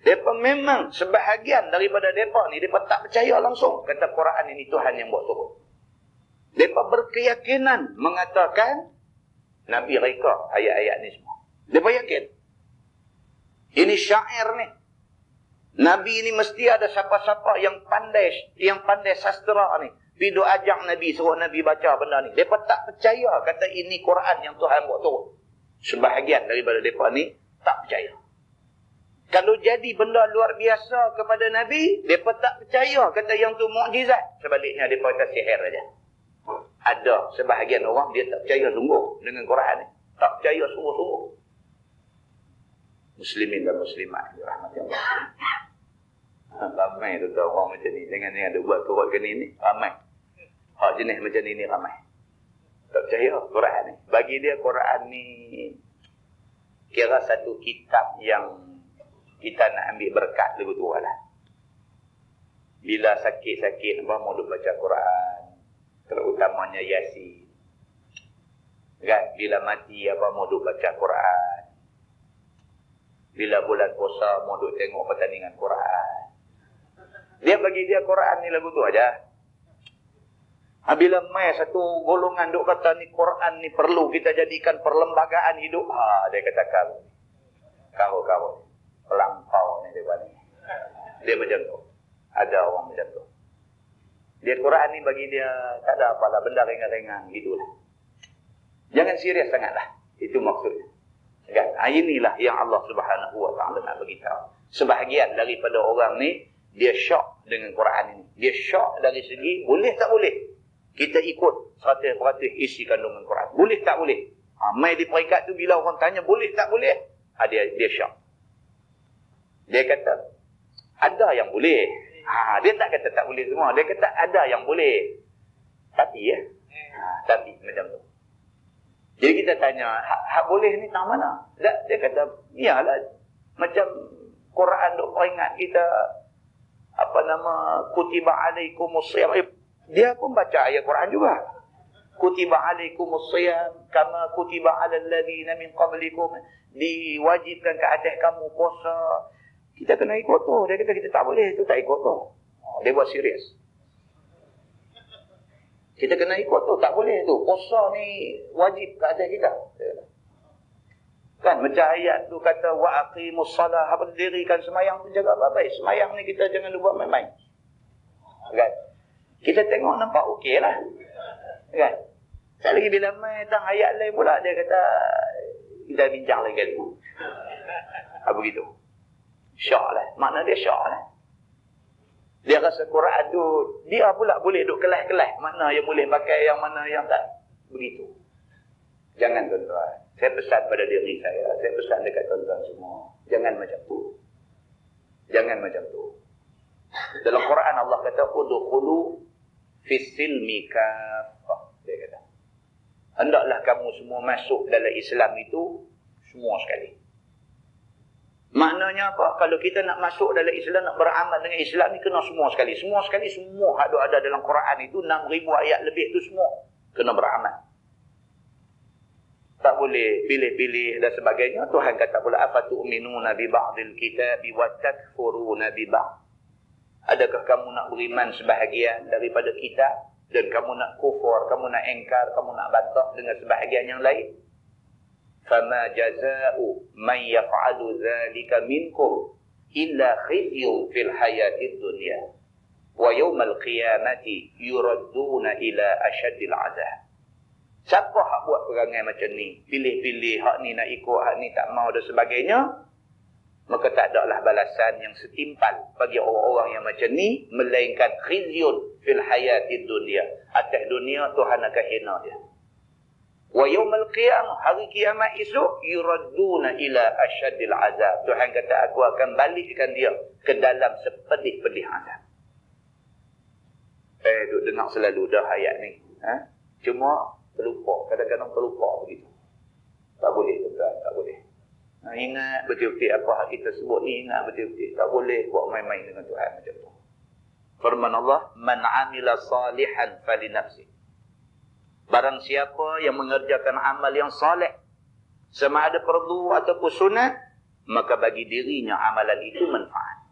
mereka memang sebahagian daripada mereka ni, mereka tak percaya langsung kata Quran ini Tuhan yang buat turun. Mereka berkeyakinan mengatakan Nabi reka ayat-ayat ni semua. Mereka yakin. Ini syair ni. Nabi ni mesti ada siapa-siapa yang pandai sastra ni. Pergi ajak Nabi, suruh Nabi baca benda ni. Mereka tak percaya kata ini Quran yang Tuhan buat turun. Sebahagian daripada mereka ni tak percaya. Kalau jadi benda luar biasa kepada Nabi, mereka tak percaya kata yang tu mukjizat. Sebaliknya, mereka kata sihir saja. Ada sebahagian orang, dia tak percaya sungguh dengan Quran ni. Tak percaya sungguh-sungguh. Muslimin dan muslimat, rahmati Allah. Ramai tu orang macam ni. Dengan yang ada buat turut ke ni, ramai. Hak jenis macam ni ramai. Tak percaya Quran ni. Bagi dia Quran ni kira satu kitab yang kita nak ambil berkat lebih tua lah. Bila sakit-sakit, apa mau baca Quran. Terutamanya Yasin. Kan? Bila mati, apa mau baca Quran. Bila bulan puasa, mau tengok pertandingan Quran. Dia bagi dia Quran ni lagu tu aja. Bila mai satu golongan duk kata ni Quran ni perlu kita jadikan perlembagaan hidup. Dia kata kau. Pelampau ni dia ni. Dia macam tu. Ada orang macam tu. Dia Quran ni bagi dia tak ada apalah, benda ringan-ringan gitulah. Jangan serius sangatlah. Itu maksudnya. Kan? Inilah yang Allah Subhanahu Wa Taala nak beritahu. Sebahagian daripada orang ni dia syok dengan Quran ini. Dia syok dari segi boleh tak boleh kita ikut 100% isi kandungan Quran. Boleh tak boleh? Mai di peringkat tu bila orang tanya boleh tak boleh, dia syok. Dia kata, ada yang boleh. Dia tak kata tak boleh semua. Dia kata ada yang boleh. Tapi tapi macam tu. Jadi kita tanya, hak boleh ni tang mana? Dia kata, iyalah. Macam Quran duk peringat kita, kutiba alaikumusiyam. Dia pun baca ayat Quran juga. Kutiba alaikumusiyam kama kutiba alal ladzina min qablikum. Diwajibkan ke atas kamu puasa. Kita kena ikut tu. Dia kata kita tak boleh. Itu tak ikut tu. Dia buat serius. Kita kena ikut tu. Tak boleh tu. Puasa ni wajib ke atas kita. Kan macam ayat tu kata wa aqimus salah. Apa dirikan semayang tu jaga baik. Semayang ni kita jangan buat main-main. Kan? Kita tengok nampak okey lah. Kan? Tak lagi bila main tang ayat lain pula. Dia kata kita bincang lagi kali. Begitu. Syok lah. Makna dia syok lah. Dia rasa Quran tu, dia pula boleh duk kelas-kelas. Mana yang boleh pakai, yang mana yang tak. Begitu. Jangan tuan-tuan. Saya pesan pada diri saya. Saya pesan dekat tuan-tuan semua. Jangan macam tu. Jangan macam tu. Dalam Quran Allah kata, udkhulu fis-silmi kaffah. Dia kata. Hendaklah kamu semua masuk dalam Islam itu, semua sekali. Maknanya apa? Kalau kita nak masuk dalam Islam, nak beramal dengan Islam ni, kena semua sekali. Semua sekali, semua ada dalam Quran itu, 6,000 ayat lebih tu semua. Kena beramal. Tak boleh pilih-pilih dan sebagainya. Tuhan kata pula, afatu'minuna bi ba'dil kitabi wa takfuruna bi ba'd. Adakah kamu nak beriman sebahagian daripada kitab dan kamu nak kufur, kamu nak engkar, kamu nak bantah dengan sebahagian yang lain? Fama jaza'u man yaf'alu dzalika minkum illa khizyun fil hayatid dunya wa yawmal qiyamati yuradduna ila asyaddil 'adzab. Siapa hak buat perangai macam ni, pilih-pilih hak ni nak ikut, hak ni tak mau dan sebagainya, maka tak adalah balasan yang setimpal bagi orang-orang yang macam ni, melainkan khizyun fil hayatid dunya. Atas dunia Tuhan akan hina dia. Wa yawmal qiyamah, hari kiamat esok, yuradduna ila asyaddil 'adzab. Tuhan kata, aku akan balikkan dia ke dalam sepedih-pedih azab. Duk dengar selalu dah ayat ni. Cuma terlupa, kadang-kadang terlupa begitu. Tak boleh, tuan, tak boleh. Ingat betul-betul apa hak kita sebut ni, ingat betul-betul. Tak boleh buat main-main dengan Tuhan macam tu. Firman Allah, man amila salihan fali nafsi. Barang siapa yang mengerjakan amal yang salih, sama ada perlu ataupun sunat, maka bagi dirinya amalan itu manfaat.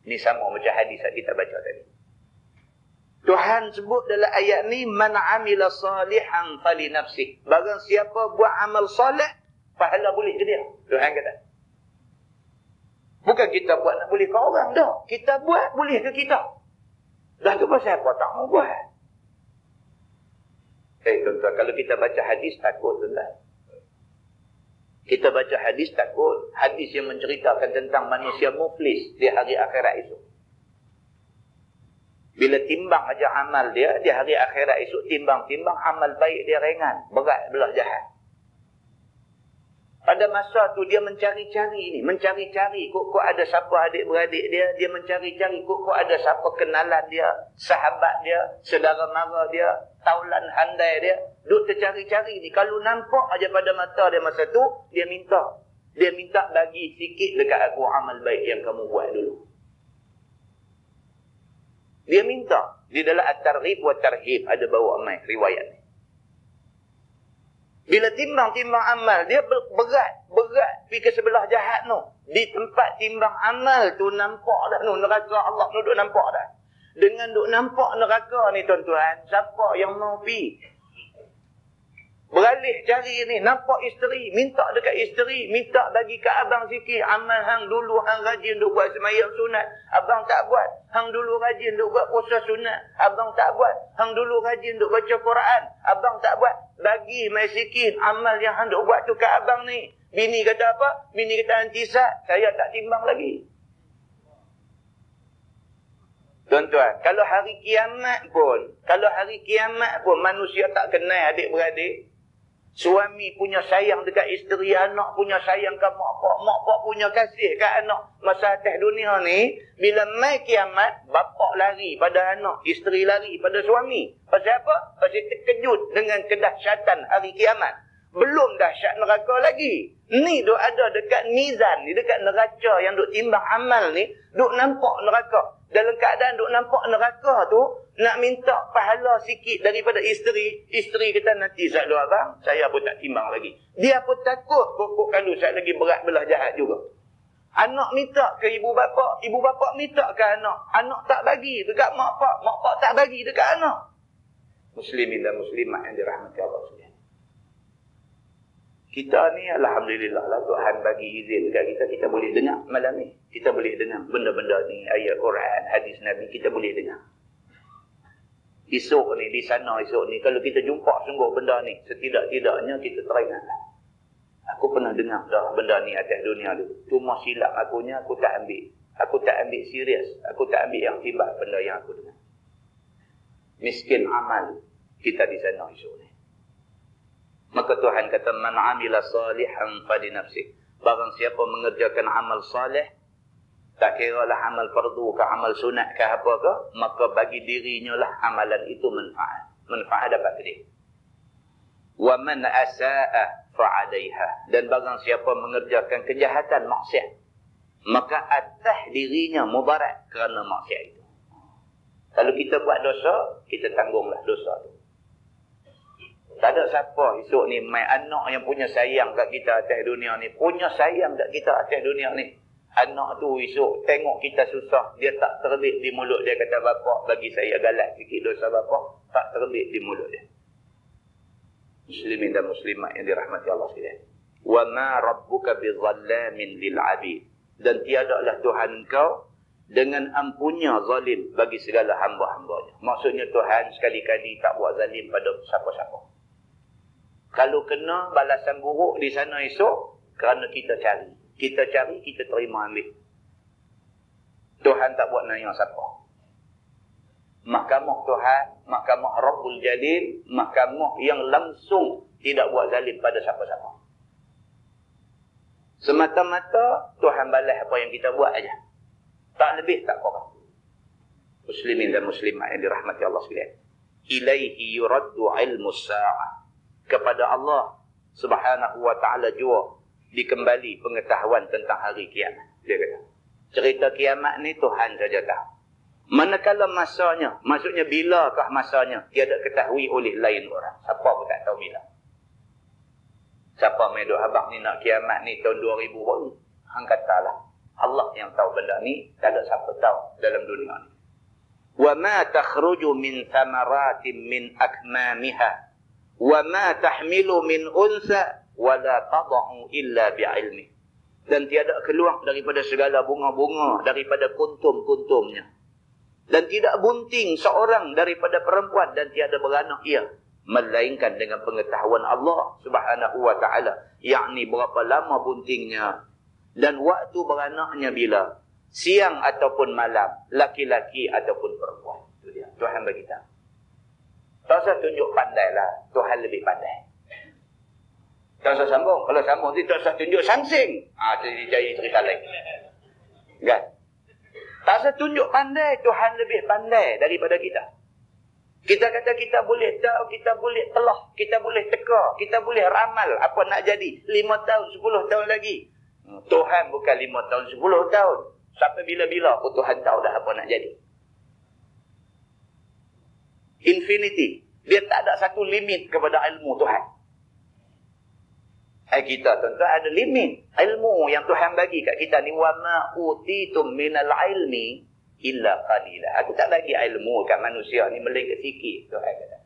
Ini sama macam hadis yang kita baca tadi. Tuhan sebut dalam ayat ni, man amila salihan fali nafsi. Barang siapa buat amal salih, pahala boleh ke dia. Tuhan kata. Bukan kita buat nak boleh ke orang dah. Kita buat boleh ke kita. Dah tu pasal apa tak mau buat. Tuan-tuan, kalau kita baca hadis takut, tuan-tuan. Kita baca hadis takut. Hadis yang menceritakan tentang manusia muflis di hari akhirat esok. Bila timbang aja amal dia, di hari akhirat esok timbang-timbang amal baik dia ringan, berat belah jahat. Pada masa tu dia mencari-cari ni, mencari-cari kok ada siapa adik-beradik dia, dia mencari-cari kok ada siapa kenalan dia, sahabat dia, saudara mara dia, taulan handai dia, duk tercari-cari ni. Kalau nampak aja pada mata dia masa tu, dia minta. Dia minta bagi sikit dekat aku amal baik yang kamu buat dulu. Dia minta. Di dalam At-Targhib wa Tarhib ada bawa mai riwayat ni. Bila timbang-timbang amal, dia berat pergi ke sebelah jahat tu. Di tempat timbang amal tu nampak dah tu neraka Allah tu duk nampak dah. Dengan duk nampak neraka ni tuan-tuan, siapa yang mau pergi? Beralih cari ni, nampak isteri, minta dekat isteri, minta bagi ke abang sikit. Amal hang dulu hang rajin duk buat sembahyang sunat, abang tak buat. Hang dulu rajin duk buat puasa sunat, abang tak buat. Hang dulu rajin duk baca Quran, abang tak buat. Bagi mai sikit amal yang hang duk buat tu ke abang ni. Bini kata apa? Bini kata antisat, saya tak timbang lagi. Tuan-tuan, kalau hari kiamat pun manusia tak kenal adik-beradik. Suami punya sayang dekat isteri, anak punya sayang ke mak pak punya kasih ke anak. Masa atas dunia ni, bila mai kiamat, bapak lari pada anak, isteri lari pada suami. Pasal apa? Pasal terkejut dengan kedahsyatan hari kiamat. Belum dahsyat neraka lagi. Ni duk ada dekat mizan ni, dekat neraca yang duk timbang amal ni, duk nampak neraka. Dalam keadaan duk nampak neraka tu, nak minta pahala sikit daripada isteri. Isteri kata, nanti selalu abang, saya pun tak timbang lagi. Dia pun takut kok kalau saya lagi berat belah jahat juga. Anak minta ke ibu bapa minta ke anak. Anak tak bagi dekat mak pak tak bagi dekat anak. Muslimin dan muslimat yang dirahmati Allah sekalian. Kita ni alhamdulillah lah Tuhan bagi izin dekat kita boleh dengar malam ni. Kita boleh dengar benda-benda ni, ayat Quran, hadis Nabi, kita boleh dengar. Esok ni, di sana esok ni, kalau kita jumpa sungguh benda ni, setidak-tidaknya kita teringat. Aku pernah dengar dah benda ni atas dunia tu. Cuma silap akunya, aku tak ambil. Aku tak ambil serius. Aku tak ambil yang tiba benda yang aku dengar. Miskin amal kita di sana esok ni. Maka Tuhan kata, man amila salihan fali nafsi. Barang siapa mengerjakan amal salih, tak kira lah amal fardu ke amal sunat ke apa ke, maka bagi dirinya lah amalan itu manfaat. Manfaat dapat ke dia. Wa man asaa fa'alaiha. Dan barang siapa mengerjakan kejahatan maksiat, maka atas dirinya mudarat kerana maksiat itu. Kalau kita buat dosa, kita tanggunglah dosa itu. Tak ada siapa esok ni mai anak yang punya sayang kat kita atas dunia ni. Punya sayang kat kita atas dunia ni. Anak tu esok tengok kita susah. Dia tak terbit di mulut dia kata, bapak bagi saya galak sikit dosa bapak. Tak terbit di mulut dia. Muslimin dan muslimat yang dirahmati Allah sekalian. Wa ma rabbuka bizallamin lil abid. Dan tiadalah Tuhan engkau dengan ampunnya zalim bagi segala hamba-hambanya. Maksudnya Tuhan sekali-kali tak buat zalim pada siapa-siapa. Kalau kena balasan buruk di sana esok, kerana kita cari. Kita cari, kita terima ambil. Tuhan tak buat nanya siapa. Mahkamah Tuhan, mahkamah Rabbul Jalil, mahkamah yang langsung tidak buat zalim pada siapa-siapa. Semata-mata Tuhan balas apa yang kita buat aja. Tak lebih, tak kurang. Muslimin dan muslimat yang dirahmati Allah sekalian. Ilaihi yuraddu ilmu sa'ah. Kepada Allah subhanahu wa ta'ala jua dikembali pengetahuan tentang hari kiamat. Dia kata, cerita kiamat ni Tuhan saja tahu. Manakala masanya, maksudnya bilakah masanya, tiada ketahui oleh lain orang. Siapa pun tak tahu bila. Siapa main duk habaq ni nak kiamat ni tahun 2000 baru. Hang katalah. Allah yang tahu benda ni, tak ada siapa tahu dalam dunia ni. Wa ma takhruju min thamaratin min akmamiha wa ma tahmilu min unsa wa la tad'u illa bi'ilmi. Dan tiada keluar daripada segala bunga-bunga, daripada kuntum-kuntumnya. Dan tidak bunting seorang daripada perempuan dan tiada beranak ia, melainkan dengan pengetahuan Allah subhanahu wa ta'ala. Yakni berapa lama buntingnya dan waktu beranaknya bila. Siang ataupun malam, laki-laki ataupun perempuan. Itu dia. Tuhan beritahu. Tak usah tunjuk pandai lah. Tuhan lebih pandai. Tak usah sambung. Kalau sambung tu tak usah tunjuk sangsing. Jadi cerita lain. Kan? Tak usah tunjuk pandai. Tuhan lebih pandai daripada kita. Kita kata kita boleh tahu, kita boleh telah, kita boleh teka, kita boleh ramal apa nak jadi 5 tahun, 10 tahun lagi. Tuhan bukan 5 tahun, 10 tahun. Sampai bila-bila pun Tuhan tahu dah apa nak jadi. Infinity. Dia tak ada satu limit kepada ilmu Tuhan. Kita tuan-tuan ada limit. Ilmu yang Tuhan bagi kat kita ni. وَمَا أُوتِيتُم مِّنَ الْعِلْمِ إِلَّا قَلِيلًا. Aku tak bagi ilmu kat manusia ni melainkan sikit. Tuhan kata.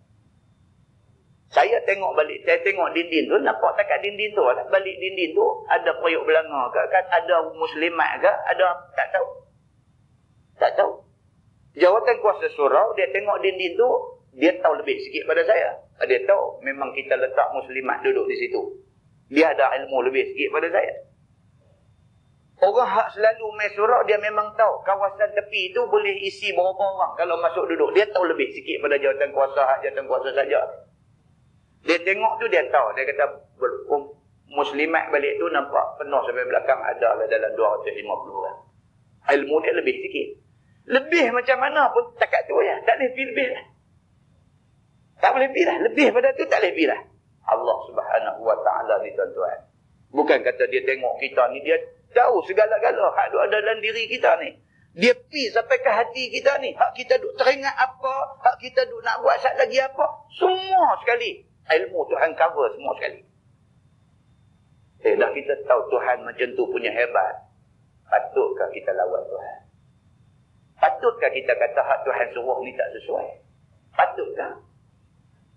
Saya tengok balik, saya tengok dinding tu, nampak tak kat dinding tu, balik dinding tu, ada periuk belanga ke, ada muslimat ke, ada, tak tahu. Tak tahu. Jawatan kuasa surau, dia tengok dinding tu, dia tahu lebih sikit pada saya. Dia tahu, memang kita letak muslimat duduk di situ. Dia ada ilmu lebih sikit pada saya. Orang hak selalu main surau, dia memang tahu, kawasan tepi tu boleh isi berapa orang kalau masuk duduk. Dia tahu lebih sikit pada jawatan kuasa, hak jawatan kuasa saja. Dia tengok tu dia tahu. Dia kata muslimat balik tu nampak penuh sampai belakang ada dalam 250 orang. Ilmu dia lebih sikit. Lebih macam mana pun takat tu ya. Tak boleh pergi lebih lah. Tak boleh pergi lah. Lebih pada tu tak boleh pergi lah. Allah subhanahu wa ta'ala ni tuan-tuan. Bukan kata dia tengok kita ni. Dia tahu segala-gala hak ada dalam diri kita ni. Dia pergi sampai ke hati kita ni. Hak kita duk teringat apa. Hak kita duk nak buat sat lagi apa. Semua sekali. Ilmu Tuhan cover semua sekali. Dah kita tahu Tuhan macam tu punya hebat. Patutkah kita lawan Tuhan? Patutkah kita kata hak Tuhan suruh ni tak sesuai? Patutkah?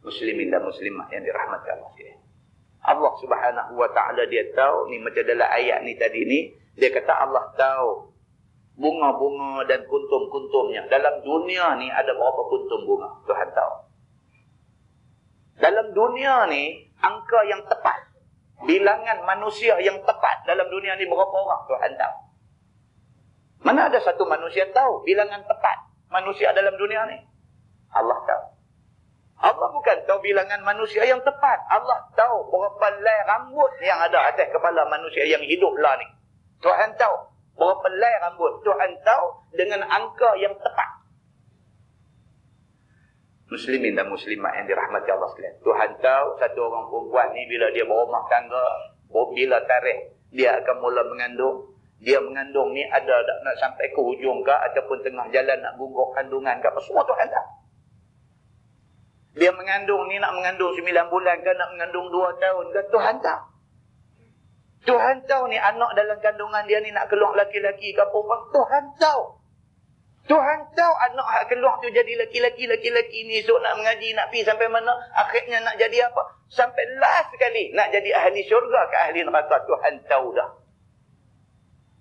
Muslimin dan muslimat yang dirahmati Allah sekalian. Allah subhanahu wa ta'ala dia tahu ni macam dalam ayat ni tadi ni. Dia kata Allah tahu bunga-bunga dan kuntum-kuntumnya. Dalam dunia ni ada berapa kuntum bunga? Tuhan tahu. Dalam dunia ni, angka yang tepat. Bilangan manusia yang tepat dalam dunia ni berapa orang? Tuhan tahu. Mana ada satu manusia tahu bilangan tepat manusia dalam dunia ni? Allah tahu. Allah bukan tahu bilangan manusia yang tepat. Allah tahu berapa helai rambut yang ada atas kepala manusia yang hidup lah ni. Tuhan tahu berapa helai rambut. Tuhan tahu dengan angka yang tepat. Muslimin dan muslimat yang dirahmati Allah sekalian. Tuhan tahu satu orang perempuan ni bila dia berumah tangga, bila tarikh dia akan mula mengandung. Dia mengandung ni ada nak sampai ke hujung ke ataupun tengah jalan nak gugur kandungan ke apa. Semua Tuhan tahu. Dia mengandung ni, nak mengandung 9 bulan ke, nak mengandung 2 tahun ke, Tuhan tahu. Tuhan tahu ni anak dalam kandungan dia ni nak keluar laki-laki ke perempuan. Tuhan tahu. Tuhan tahu anak hak keluar tu jadi laki-laki ni esok nak mengaji, nak pergi sampai mana, akhirnya nak jadi apa. Sampai last sekali nak jadi ahli syurga ke ahli neraka. Tuhan tahu dah.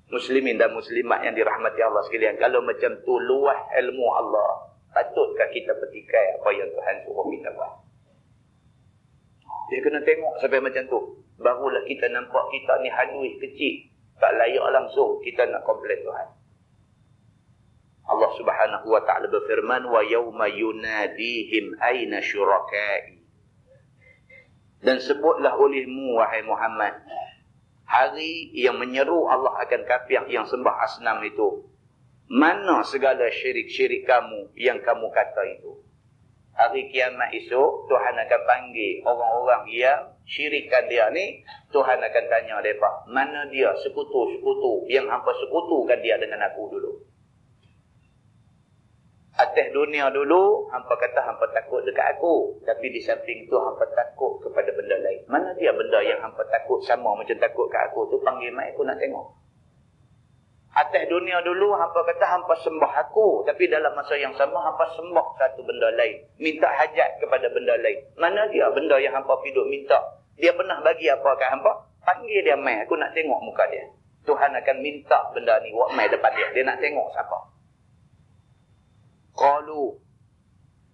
Muslimin dan muslimat yang dirahmati Allah sekalian, kalau macam tu luah ilmu Allah, patutkah kita petikai apa yang Tuhan suruh kita buat? Dia kena tengok sampai macam tu. Barulah kita nampak kita ni halus kecil. Tak layak langsung kita nak komplain Tuhan. Allah Subhanahu wa ta'ala berfirman, wa yawma yunadihim aina syurakai. Dan sebutlah olehmu wahai Muhammad, hari yang menyeru Allah akan kafir yang sembah asnam itu, mana segala syirik-syirik kamu yang kamu kata itu. Hari kiamat esok, Tuhan akan panggil orang-orang yang syirikkan dia ni. Tuhan akan tanya mereka, mana dia sekutu-sekutu yang hampa sekutukan dia dengan aku dulu. Atas dunia dulu, hampa kata hampa takut dekat aku. Tapi di samping tu, hampa takut kepada benda lain. Mana dia benda yang hampa takut sama macam takut kat aku tu, panggil mai aku nak tengok. Atas dunia dulu, hampa kata hampa sembah aku. Tapi dalam masa yang sama, hampa sembah satu benda lain. Minta hajat kepada benda lain. Mana dia benda yang hampa piduk minta? Dia pernah bagi apa kat hampa? Panggil dia mai, aku nak tengok muka dia. Tuhan akan minta benda ni, buat mai depan dia. Dia nak tengok siapa. Qalu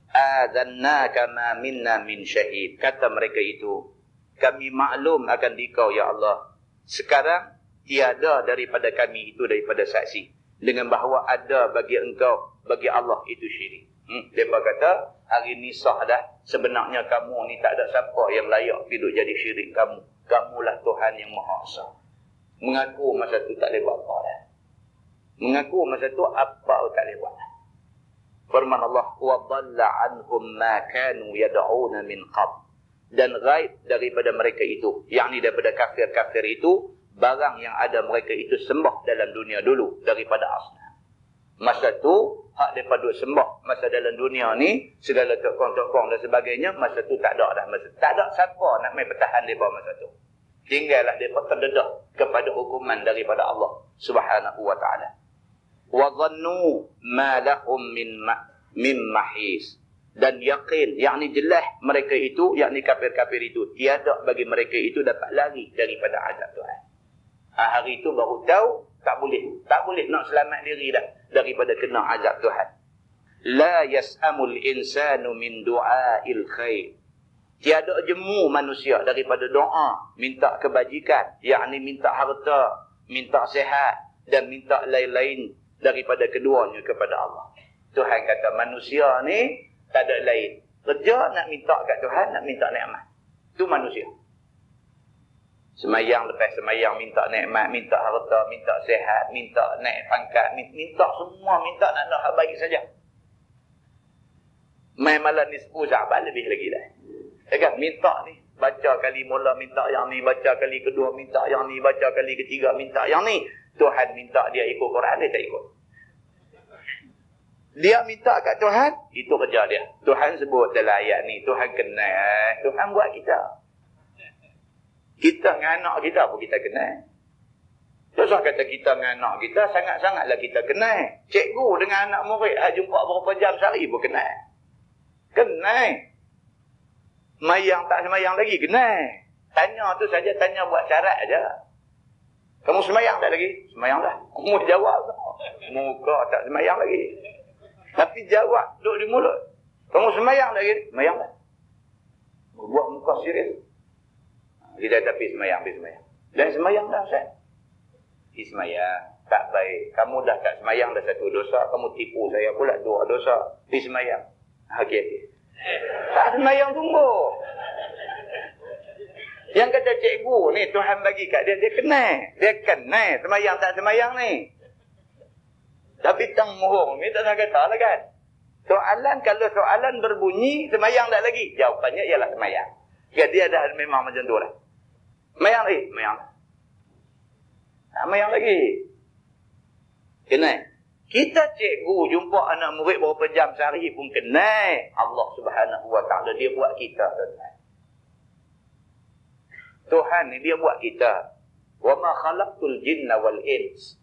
adzannaka ma minna min syahid. Kata mereka itu, kami maklum akan dikau ya Allah. Sekarang tiada daripada kami itu daripada saksi. Dengan bahawa ada bagi engkau, bagi Allah itu syirik. Mereka kata, hari ni sah dah. Sebenarnya kamu ni tak ada siapa yang layak hidup jadi syirik kamu. Kamulah Tuhan yang Maha Esa. Mengaku masa tu tak boleh buat apa dah. Mengaku masa tu apa tak boleh buat. Firman Allah, وَضَلَّ عَنْهُمْ مَا كَانُوا يَدْعُونَ مِنْ قَبْلِ. Dan gaib daripada mereka itu, yakni daripada kafir-kafir itu, barang yang ada mereka itu sembah dalam dunia dulu daripada asnam. Masa tu, hak mereka duk sembah masa dalam dunia ni, segala tokong-tokong dan sebagainya, masa tu tak ada dah. Masa tak ada siapa nak main bertahan mereka masa tu. Tinggallah mereka terdedah kepada hukuman daripada Allah Subhanahu wa ta'ala. وَظَنُّوا مَا لَهُمْ مِنْ مَحِيصٍ. Dan yakin, yakni jelas mereka itu, yakni kafir-kafir itu, tiada bagi mereka itu dapat lari daripada azab Tuhan. Hari itu baru tahu, tak boleh nak selamat diri dah daripada kena azab Tuhan. La yas'amul insanu min du'ail khair. Tiada jemu manusia daripada doa minta kebajikan, yakni minta harta, minta sihat dan minta lain-lain daripada keduanya kepada Allah. Tuhan kata manusia ni tak ada lain. Kerja nak minta kat Tuhan, nak minta nikmat. Itu manusia. Semayang lepas semayang minta nikmat, minta harta, minta sihat, minta naik pangkat, minta semua, minta nak hak baik saja. Mai malam nisfu Sya'ban lebih lagi dah. Ya kan? Minta ni. Baca kali mula minta yang ni, baca kali kedua minta yang ni, baca kali ketiga minta yang ni. Tuhan minta dia ikut Quran, dia tak ikut. Dia minta kat Tuhan, itu kerja dia. Tuhan sebut dalam ayat ni, Tuhan kenal, Tuhan buat kita. Kita dengan anak kita pun kita kenal. Terus kata kita dengan anak kita, sangat-sangatlah kita kenal. Cikgu dengan anak murid, jumpa berapa jam sehari pun kenal. Kenal. Semayang tak semayang lagi, kenal. Tanya tu saja, tanya buat syarat aja. Kamu semayang tak lagi? Semayang dah. Kamu jawab tak? Muka tak semayang lagi. Tapi jawab, duduk di mulut. Kamu semayang tak lagi? Semayang dah. Buat muka serius. Kita tapi semayang, pergi semayang. Dan semayang dah, Ustaz. Pergi semayang. Tak baik. Kamu dah tak semayang, dah satu dosa. Kamu tipu saya pula 2 dosa. Pergi semayang. Okey. Tak semayang tunggu. Yang kata cikgu ni Tuhan bagi kat dia, dia kenal. Dia kenal semayang tak semayang ni. Tapi tang mohong ni tak nak kata lah kan. Soalan, kalau soalan berbunyi semayang tak lagi, jawapannya ialah semayang. Dia dah memang macam tu lah. Semayang lagi? Semayang. Semayang lagi. Kenal. Kita cikgu jumpa anak murid berapa jam sehari pun kenal. Allah Subhanahu Wa Taala dia buat kita, tuan-tuan. Tuhan ni dia buat kita. Wa ma khalaqtul jinna wal ins.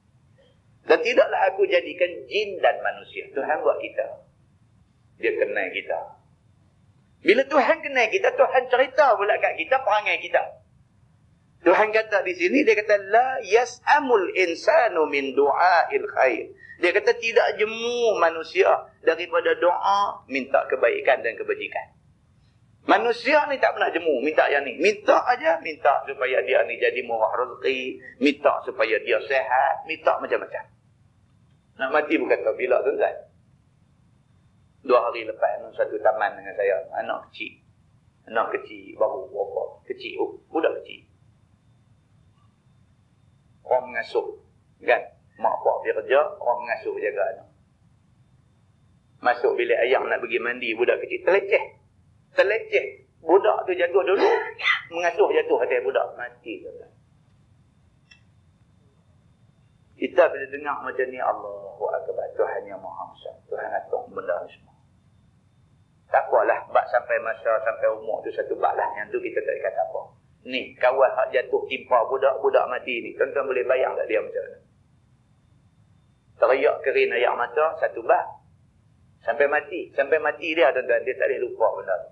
Dan tidaklah aku jadikan jin dan manusia. Tuhan buat kita. Dia kenal kita. Bila Tuhan kenal kita, Tuhan cerita pula kat kita perangai kita. Tuhan kata di sini, dia kata la yas'amul insanu min du'ail khair. Dia kata tidak jemu manusia daripada doa minta kebaikan dan kebajikan. Manusia ni tak pernah jemu minta yang ni. Minta aja, minta supaya dia ni jadi murah rezeki, minta supaya dia sehat, minta macam-macam. Nak mati pun kata bila, tuan-tuan. 2 hari lepas satu taman dengan saya, anak kecil. Anak kecil baru berapa? Kecil, budak kecil. Orang mengasuh, kan? Mak pak dia kerja, orang mengasuh jaga anak. Masuk bilik ayam nak pergi mandi, budak kecil terleceh. Budak tu jatuh dulu, mengasuh jatuh atas budak, mati. Kita bila dengar macam ni, Allahu Akbar, Tuhan yang Maha Besar, Tuhan atur benda ni semua. Tak apalah, bak sampai masa, sampai umur tu satu bak lah, yang tu kita tak kata apa. Ni, kawan hak jatuh timpa budak mati ni, tuan-tuan boleh bayang tak dia macam mana? Teriak kerin air mata, satu bak. Sampai mati dia, tuan-tuan, dia tak boleh lupa benda tu.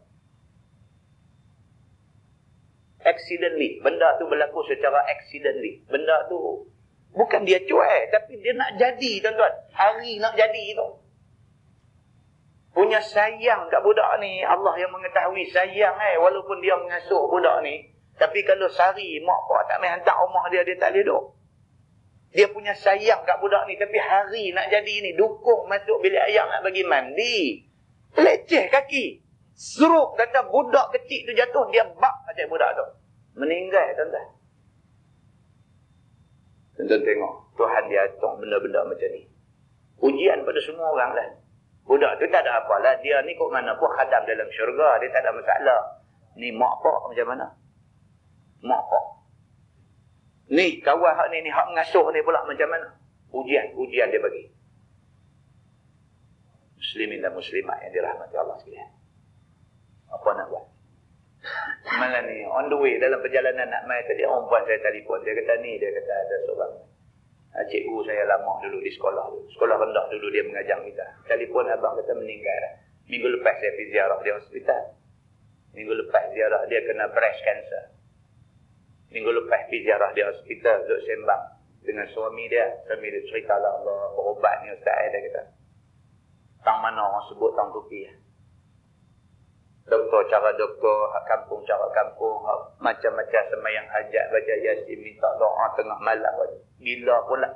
Accidentally, benda tu berlaku secara accidentally. Benda tu bukan dia cuai, tapi dia nak jadi, tuan-tuan. Hari nak jadi tu. Punya sayang kat budak ni, Allah yang mengetahui sayang walaupun dia mengasuh budak ni. Tapi kalau sehari mak pak tak main hantar rumah dia, dia tak boleh duduk. Dia punya sayang kat budak ni, tapi hari nak jadi ni, dukung masuk bilik ayam nak bagi mandi. Leceh kaki. Seruk kata budak kecil tu jatuh, dia bak atas budak tu. Meninggal, tuan-tuan. Tuan-tuan tengok, Tuhan dia atur benda-benda macam ni. Ujian pada semua orang lah. Budak tu tak ada apalah, dia ni kok mana pun khadam dalam syurga, dia tak ada masalah. Ni mak pak macam mana? Mak pak. Ni kawan hak ni hak mengasuh ni pula macam mana? Ujian dia bagi. Muslimin dan muslimat yang dirahmati Allah sekalian. Apa nak buat? Malam ni on the way dalam perjalanan nak mai tadi, orang puan saya telefon, dia kata ni, dia kata ada seorang cikgu saya lama dulu di sekolah tu. Sekolah rendah dulu dia mengajar kita. Telefon abang kata meninggal dah. Minggu lepas saya pergi ziarah dia hospital. Minggu lepas ziarah dia kena breast cancer. Minggu lepas pergi ziarah dia hospital, duduk sembang dengan suami dia. Suami dia cerita lah, Allah berobat ni ustaz, dia kata. Tang mana orang sebut tang tupi. Doktor cara doktor, hak kampung cara kampung, hak macam-macam sembahyang hajat, baca yasin, minta doa tengah malam. Gila pula.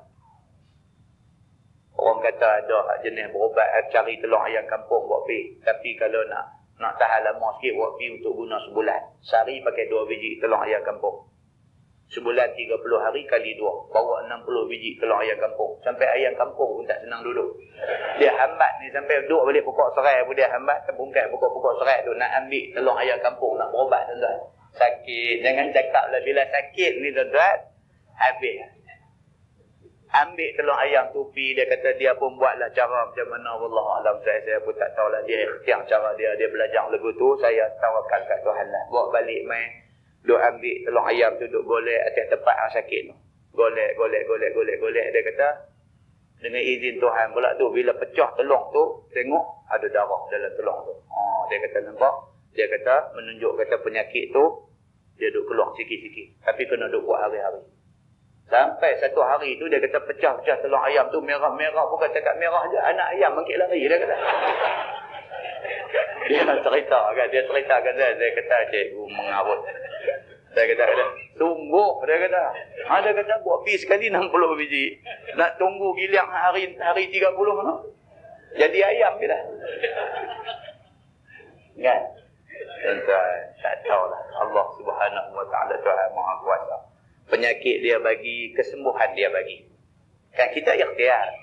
Orang kata ada hak jenis berobat, cari telur ayam kampung buat pergi. Tapi kalau nak tahan lama sikit, buat pergi untuk guna sebulan. Sehari pakai 2 biji telur ayam kampung. Sebulan 30 hari kali 2. Bawa 60 biji telur ayam kampung. Sampai ayam kampung pun tak senang duduk. Dia hambat ni sampai duduk balik pokok serai pun dia hambat. Terbungkai pokok-pokok serai tu nak ambil telur ayam kampung, nak berobat, tuan-tuan. Sakit. Jangan cakap lah bila sakit ni, tuan-tuan. Habis. Ambil telur ayam tupi, dia kata dia pun buatlah cara macam mana. Wallahualam, saya pun tak tahulah. Dia ikhtiar cara dia belajar lagu tu. Saya tawakal kat Tuhan lah. Bawa balik main. Duk ambil telur ayam tu, duk golek atas tempat yang sakit tu. Golek. Dia kata, dengan izin Tuhan pula tu, bila pecah telur tu, tengok ada darah dalam telur tu. Dia kata nampak. Dia kata, menunjuk kata penyakit tu, dia duk keluar sikit-sikit. Tapi kena duk buat hari-hari. Sampai satu hari tu, dia kata pecah-pecah telur ayam tu, merah-merah. Bukan cakap merah je, anak ayam mangkit lari, dia kata. Dia ceritakan saya kata, cikgu mengarut. Saya kata, tunggu, dia kata. Dia kata, buat pergi sekali 60 biji. Nak tunggu giliang hari 30 mana? Jadi ayam je dah. Kan? Tuan-tuan, tak tahulah. Allah Subhanahu Wa Taala Tuhan Maha Kuasa. Penyakit dia bagi, kesembuhan dia bagi. Kan kita ikhtiar.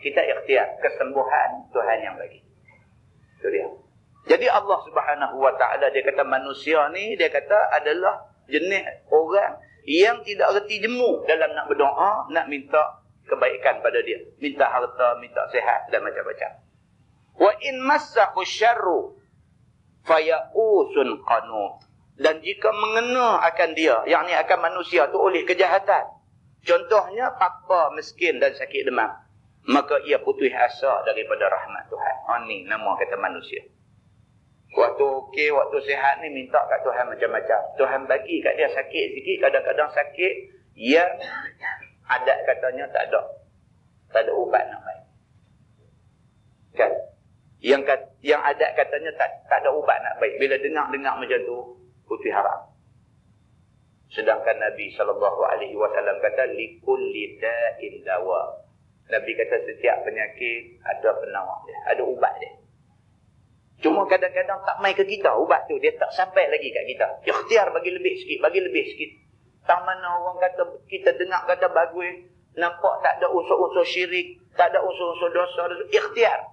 Kesembuhan Tuhan yang bagi. Itu dia. Jadi Allah Subhanahu Wa Taala dia kata manusia ni, dia kata adalah jenis orang yang tidak reti jemu dalam nak berdoa, nak minta kebaikan pada dia. Minta harta, minta sihat dan macam-macam. Wa in massahu syarru fayausun qanut. Dan jika mengena akan dia, yakni akan manusia tu oleh kejahatan. Contohnya papa miskin dan sakit demam, maka ia putus asa daripada rahmat Tuhan. Ini nama kata manusia. Waktu okey, waktu sihat ni minta kat Tuhan macam-macam. Tuhan bagi kat dia sakit sikit, kadang-kadang sakit yang adat katanya tak ada ubat nak baik. Kan? Yang adat katanya tak ada ubat nak baik. Bila dengar-dengar macam tu, putih haram. Sedangkan Nabi SAW kata, likulli da'in dawa. Nabi kata setiap penyakit ada penawar dia, ada ubat dia. Cuma kadang-kadang tak mai ke kita ubat tu, dia tak sampai lagi kat kita. Ikhtiar bagi lebih sikit. Tak mana orang kata, kita dengar kata bagus, nampak tak ada unsur-unsur syirik, tak ada unsur-unsur dosa, ikhtiar.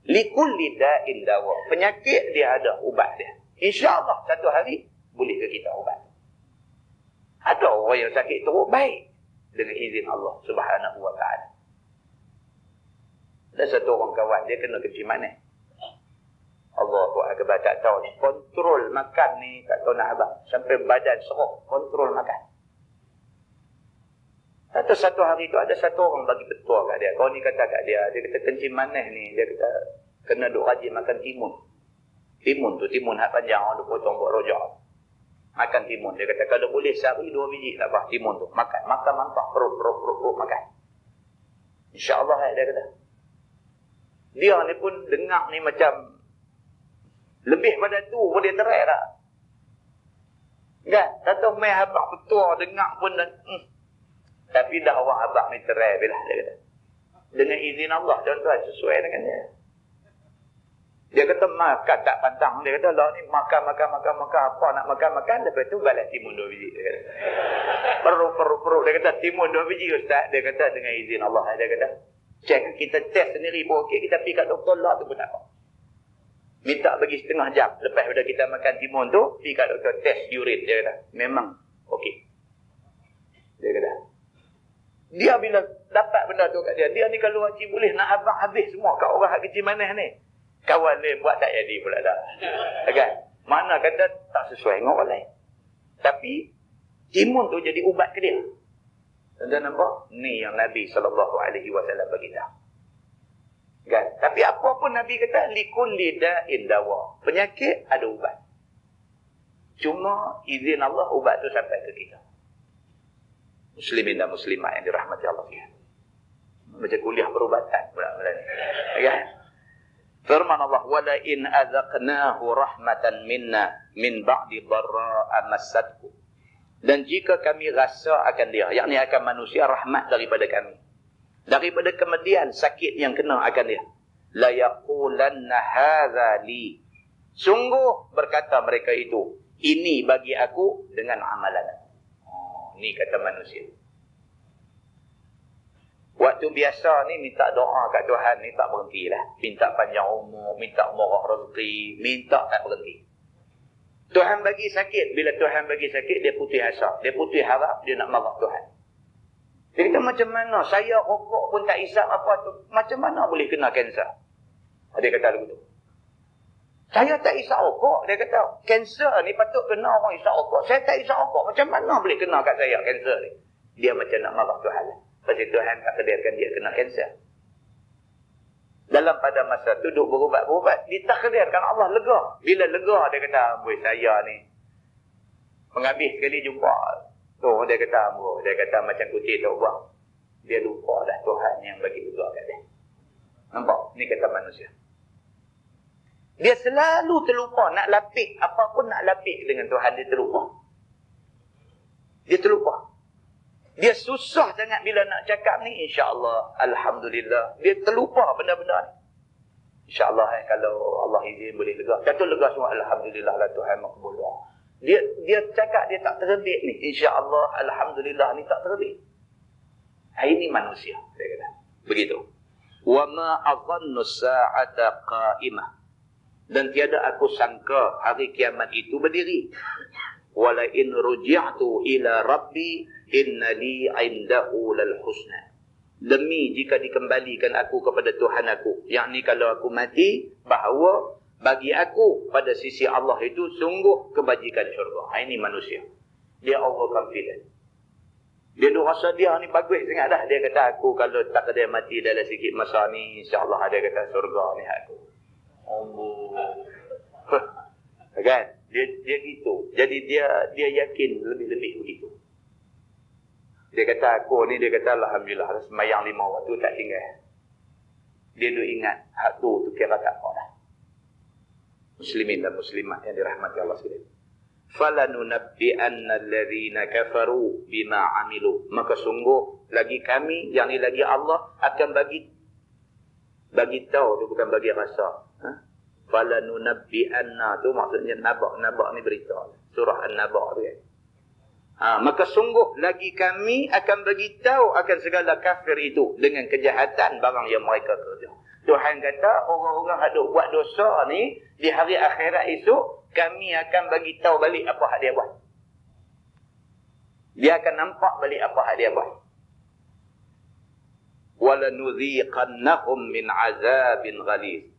Likulli da'in dawa. Penyakit dia ada ubat dia. InsyaAllah satu hari boleh ke kita ubat. Ada orang yang sakit teruk baik dengan izin Allah Subhanahu wa ta'ala. Dan satu orang kawan dia kena kecil manis. Allah Akbar, tak tahu ni. Kontrol makan ni tak tahu nak abang. Sampai badan serok. Kontrol makan. Satu hari tu ada satu orang bagi petua kat dia. Kau ni kata kat dia. Dia kata kencing manis ni. Dia kata kena duk rajin makan timun. Timun tu. Timun hak panjang. Orang duk potong buat rojak. Makan timun. Dia kata kalau boleh sehari 2 biji tak apa. Timun tu. Makan mantap. Perut makan. InsyaAllah dia kata. Dia ni pun dengar ni macam lebih pada tu pun dia terai dah. Kan? Tak tahu main abang petua dengar pun dan tapi dah orang abang ni terai bila dia kata. Dengan izin Allah tuan-tuan sesuai dengan dia. Dia kata makan tak pantang. Dia kata lah ni makan apa nak makan. Lepas tu balas timun 2 biji. Dia kata. Perut. Dia kata timun 2 biji ustaz. Dia kata dengan izin Allah. Dia kata cek kita test sendiri pun okey. Kita pergi kat doktor lah tu pun tak apa. Minta bagi setengah jam. Lepas pada kita makan timun tu, pergi kat doktor test urine. Dia kata, memang okey. Dia kata, dia bila dapat benda tu kat dia, dia ni kalau haji boleh nak abang habis semua kat orang hak kecil manis ni. Kawan lain buat tak jadi pula dah. Kan? Mana kata tak sesuai dengan orang lain. Tapi, timun tu jadi ubat ke dia. Tuan-tuan nampak? Ni yang Nabi SAW bagi tahu. Kan? Tapi apa pun Nabi kata likulli da'in dawa. Penyakit ada ubat. Cuma izin Allah ubat tu sampai ke kita. Muslimin dan muslimat yang dirahmati Allah. Macam kuliah perubatan pula ni. Kan? Firman Allah, wala in azaqnahu rahmatan minna min ba'di dharra'a massathu. Dan jika kami rasa akan dia, yakni akan manusia rahmat daripada kami. Daripada kemudian sakit yang kena akan dia. La yaqulanna hadza li. Sungguh berkata mereka itu, ini bagi aku dengan amalan. Ni kata manusia. Waktu biasa ni minta doa kat Tuhan ni tak berhentilah. Minta panjang umur, minta murah rezeki, minta tak berhenti. Tuhan bagi sakit, bila Tuhan bagi sakit dia putih asa, dia putih harap, dia nak marah Tuhan. Dia kata macam mana? Saya rokok pun tak isap apa tu. Macam mana boleh kena kanser? Dia kata begitu. Saya tak isap rokok. Dia kata, kanser ni patut kena orang isap rokok. Saya tak isap rokok. Macam mana boleh kena kat saya kanser ni? Dia macam nak marah Tuhan. Pasal Tuhan tak kedirkan dia kena kanser. Dalam pada masa tu duduk berubat-berubat. Ditakdirkan Allah lega. Bila lega dia kata, boy saya ni menghabis sekali jumpa. Oh, dia kata macam kucing tak buang. Dia lupa dah Tuhan yang bagi lega kat dia. Nampak? Ni kata manusia. Dia selalu terlupa nak lapik. Apa pun nak lapik dengan Tuhan, dia terlupa. Dia terlupa. Dia susah sangat bila nak cakap ni. InsyaAllah, Alhamdulillah. Dia terlupa benda-benda ni. InsyaAllah kalau Allah izin boleh lega. Jatuh lega semua. Alhamdulillah lah Tuhan makbul doa. Dia cakap dia tak terbit ni. InsyaAllah, Alhamdulillah ni tak terbit. Ini manusia. Saya kata. Begitu. وَمَا أَظَنُّ السَّاعَةَ قَائِمَةً. Dan tiada aku sangka hari kiamat itu berdiri. وَلَئِنْ رُجِعْتُ إِلَى رَبِّي إِنَّ لِي عِنْدَهُ لَلْحُسْنَى. demi jika dikembalikan aku kepada Tuhan aku. Yang ni kalau aku mati, bahawa bagi aku pada sisi Allah itu sungguh kebajikan syurga. Ini manusia. Dia overconfident. Dia tu rasa dia ni bagus sangat dah. Dia kata aku kalau tak ada mati dalam sikit masa ni, insyaAllah dia kata surga ni aku. Kan? Dia gitu. Jadi dia yakin lebih-lebih begitu. Dia kata aku ni, dia kata alhamdulillah sembahyang 5 waktu tak tinggal. Dia tu ingat hak tu kira tak apa dah. Muslimin dan muslimat yang dirahmati Allah sekalian. Falanunabbi'anna alladhina kafaru bima amilu. Maka sungguh lagi kami, yang ni lagi Allah akan bagi tahu tu, bukan bagi rasa. Falanunabbi'anna tu maksudnya nabak ni berita. Surah An-Naba tu kan. Maka sungguh lagi kami akan bagi tahu akan segala kafir itu dengan kejahatan barang yang mereka kerja. Tuhan kata orang-orang yang duk buat dosa ni di hari akhirat esok kami akan bagi tahu balik apa hak dia buat. Dia akan nampak balik apa hak dia buat. Walanudhiqannahum min azabin ghalidh.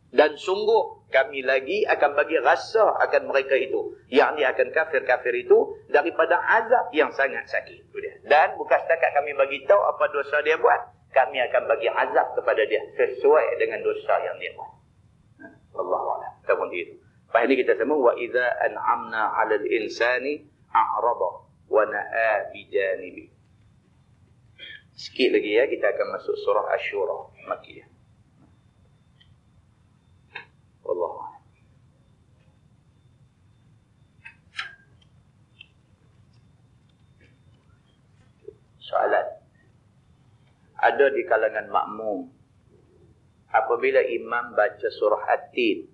Dan sungguh kami lagi akan bagi rasa akan mereka itu, yakni akan kafir-kafir itu daripada azab yang sangat sakit. Dan bukan setakat kami bagi tahu apa dosa dia buat, kami akan bagi azab kepada dia sesuai dengan dosa yang dia buat. Wallahu a'lam. Kita pun itu. Lepas ini kita sambung wa idza an'amna 'alal insani a'rada wa na'a bi janibi. Sikit lagi ya, kita akan masuk surah Asy-Syura Makkiyah. Wallahu a'lam. Soalan. Ada di kalangan makmum, apabila imam baca surah At-Tin,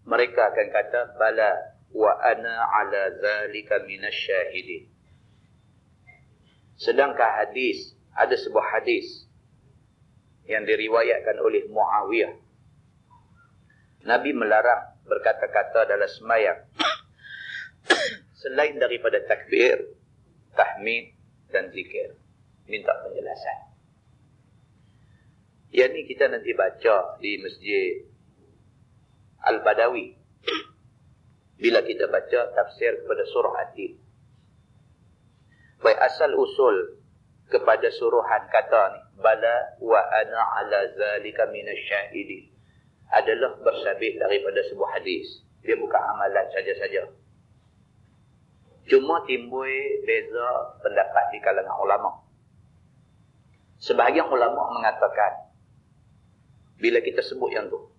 mereka akan kata, bala wa ana ala zalika minasyahidin. Sedangkan hadis, ada sebuah hadis yang diriwayatkan oleh Muawiyah. Nabi melarang berkata-kata dalam sembahyang selain daripada takbir, tahmid dan zikir. Minta penjelasan. Yang ni kita nanti baca di Masjid Al-Badawi bila kita baca tafsir kepada surah At-Tin. Baik, asal usul kepada suruhan kata ni, bala wa ana ala zalika minasyahidin, adalah bersabit daripada sebuah hadis. Dia bukan amalan saja-saja. Cuma timbul beza pendapat di kalangan ulama. Sebahagian ulama mengatakan bila kita sebut yang tu,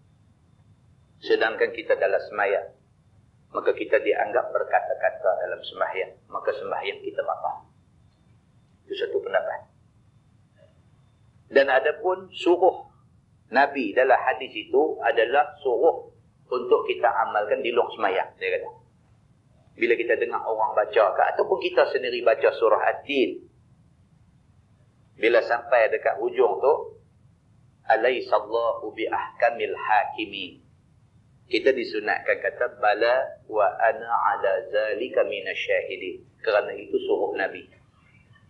sedangkan kita dalam sembahyang, maka kita dianggap berkata-kata dalam sembahyang, maka sembahyang kita batal. Itu satu pendapat. Dan ada pun suruh Nabi dalam hadis itu adalah suruh untuk kita amalkan di luar sembahyang, dia kata. Bila kita dengar orang baca ataupun kita sendiri baca surah At-Tin, bila sampai dekat hujung tu, alaisallahu bi ahkamil hakimin, kita disunatkan kata bala wa ana ala zalika minasyahidin. Kerana itu suruh Nabi.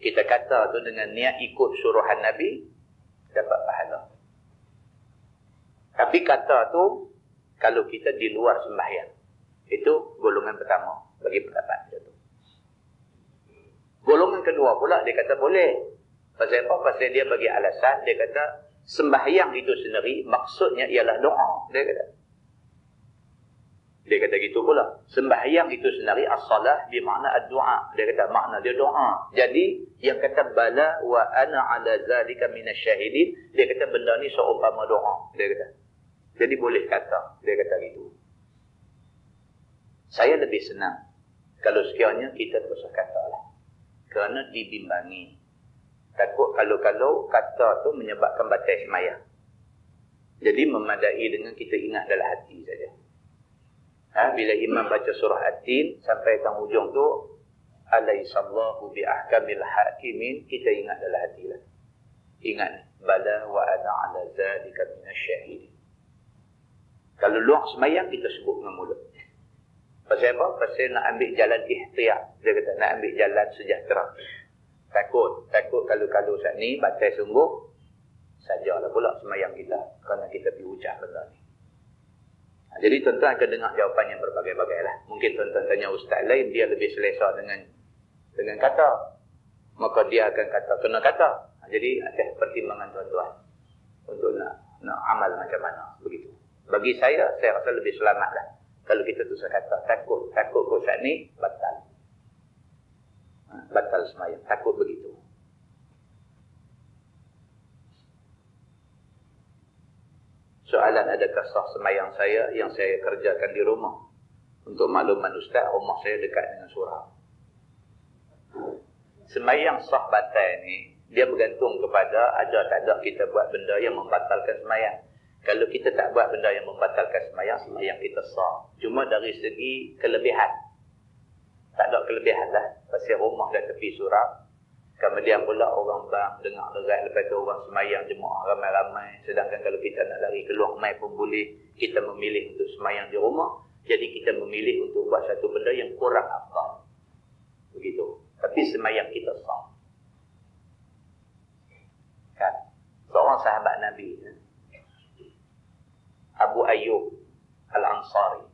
Kita kata tu dengan niat ikut suruhan Nabi, dapat pahala. Tapi kata tu kalau kita di luar sembahyang, itu golongan pertama bagi pendapat itu. Golongan kedua pula dia kata boleh. Pasal apa? Pasal dia bagi alasan, dia kata sembahyang itu sendiri maksudnya ialah doa. Dia kata gitu pula. Sembahyang itu sendiri as-salah bermakna ad-du'a. Dia kata makna dia doa. Jadi yang kata bala wa ana ala zalika minasyahidin, dia kata benda ni seumpama doa. Dia kata. Jadi boleh kata. Dia kata gitu. Saya lebih senang kalau sekiranya kita terus kata lah. Kerana dibimbangi. Takut kalau kata tu menyebabkan batal sembahyang. Jadi memadai dengan kita ingat dalam hati saja. Bila imam baca surah At-Tin sampai ke hujung tu, alaisallahu bi ahkamil hakimin, kita ingat dalam hati lah. Ingat, bala wa ana ala zalika minasyahidin. Kalau luar sembahyang kita sebut dengan mulut. Pasal apa? Pasal nak ambil jalan ikhtiar. Dia kata nak ambil jalan sejahtera. Takut kalau saat ni batal sungguh, sajalah pula semayang kita kerana kita pergi ucap benda ni. Jadi tuan-tuan akan dengar jawapan yang berbagai-bagai lah. Mungkin tuan-tuan tanya ustaz lain, dia lebih selesa dengan kata. Maka dia akan kata, kena kata. Jadi atas pertimbangan tuan-tuan untuk nak amal macam mana. Begitu. Bagi saya rasa lebih selamat lah. Kalau kita tu kata, takut kau saat ni, batal. Batal semayang. Takut begitu. Soalan, adakah sah semayang saya yang saya kerjakan di rumah? Untuk makluman ustaz, rumah saya dekat dengan surau. Semayang sah batal ni, dia bergantung kepada ada tak ada kita buat benda yang membatalkan semayang. Kalau kita tak buat benda yang membatalkan semayang kita sah. Cuma dari segi kelebihan, tak ada kelebihan lah. Pasal rumah dah tepi surau. Kemudian pula orang bang dengar derat, lepas tu orang semayang jemaah ramai-ramai. Sedangkan kalau kita nak lari keluar mai pun boleh. Kita memilih untuk semayang di rumah. Jadi kita memilih untuk buat satu benda yang kurang afdal. Begitu. Tapi semayang kita sah. Kan? Seorang sahabat Nabi, Abu Ayyub Al-Ansari.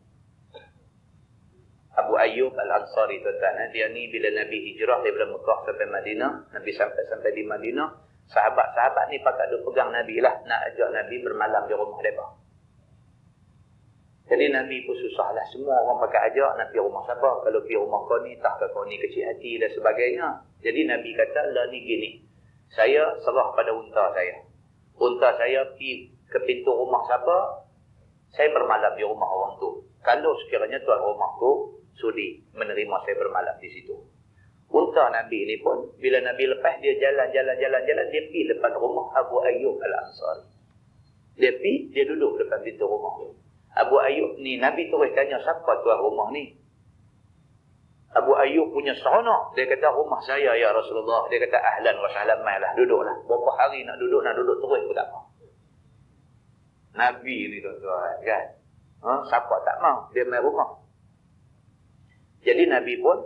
Abu Ayyub Al-Ansari, tuan-tuan, dia ni bila Nabi hijrah daripada Mekah sampai Madinah, Nabi sampai di Madinah, sahabat-sahabat ni pakat duk pegang Nabi lah, nak ajak Nabi bermalam di rumah mereka. Jadi Nabi pun susah lah, semua orang pakat ajak nak pergi rumah siapa. Kalau pergi rumah kau ni, takkah kau ni kecil hati dan sebagainya. Jadi Nabi kata, lah ni gini, saya serah pada unta saya. Unta saya pergi ke pintu rumah siapa, saya bermalam di rumah orang tu. Kalau sekiranya tuan rumah tu sudi menerima saya bermalam di situ. Unta Nabi ni pun, bila Nabi lepas, dia jalan, dia pergi depan rumah Abu Ayyub Al-Ansari. Dia pergi, dia duduk depan pintu rumah tu. Abu Ayyub ni, Nabi terus tanya, siapa tuan rumah ni? Abu Ayyub punya seronok. Dia kata, rumah saya ya Rasulullah. Dia kata, ahlan wa sahlan, mailah, duduklah. Berapa hari nak duduk terus pun tak mau. Nabi ni tuan-tuan, kan? Siapa tak mau, dia main rumah. Jadi Nabi pun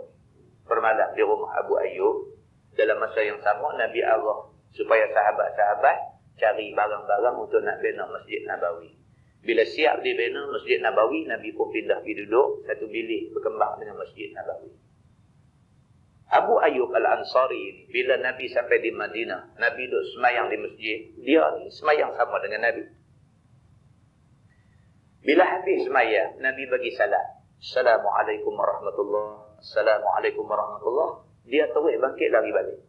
bermalam di rumah Abu Ayyub. Dalam masa yang sama, Nabi Allah supaya sahabat-sahabat cari barang-barang untuk nak bina Masjid Nabawi. Bila siap dibina Masjid Nabawi, Nabi pun pindah pergi duduk satu bilik berkembang dengan Masjid Nabawi. Abu Ayyub Al-Ansari ni, bila Nabi sampai di Madinah, Nabi duduk semayang di masjid, dia ni semayang sama dengan Nabi. Bila habis semayang, Nabi bagi salam. Assalamualaikum warahmatullahi. Assalamualaikum warahmatullahi. Dia terus bangkit lari balik.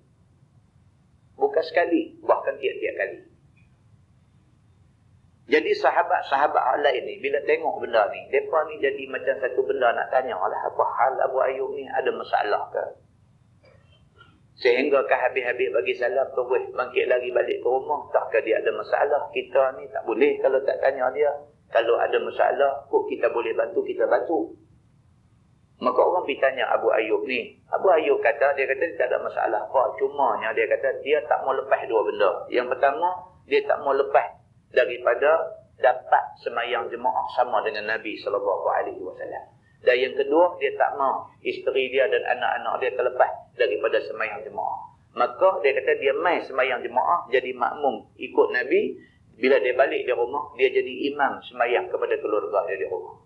Bukan sekali, bahkan tiap-tiap kali. Jadi sahabat-sahabat lain ni, bila tengok benda ni, mereka ni jadi macam satu benda nak tanya, alah apa hal Abu Ayyub ni, ada masalah ke? Sehingga ke habis-habis bagi salam, terus bangkit lari balik ke rumah. Takkah dia ada masalah? Kita ni tak boleh kalau tak tanya dia. Kalau ada masalah, kok kita boleh bantu, kita bantu. Maka orang pergi tanya Abu Ayyub ni. Abu Ayyub kata, dia kata dia tak ada masalah apa. Cumanya dia kata dia tak mau lepas dua benda. Yang pertama, dia tak mau lepas daripada dapat semayang jemaah sama dengan Nabi SAW. Dan yang kedua, dia tak mau isteri dia dan anak-anak dia terlepas daripada semayang jemaah. Maka dia kata dia mai semayang jemaah, jadi makmum ikut Nabi. Bila dia balik di rumah, dia jadi imam semayang kepada keluarga dia di rumah.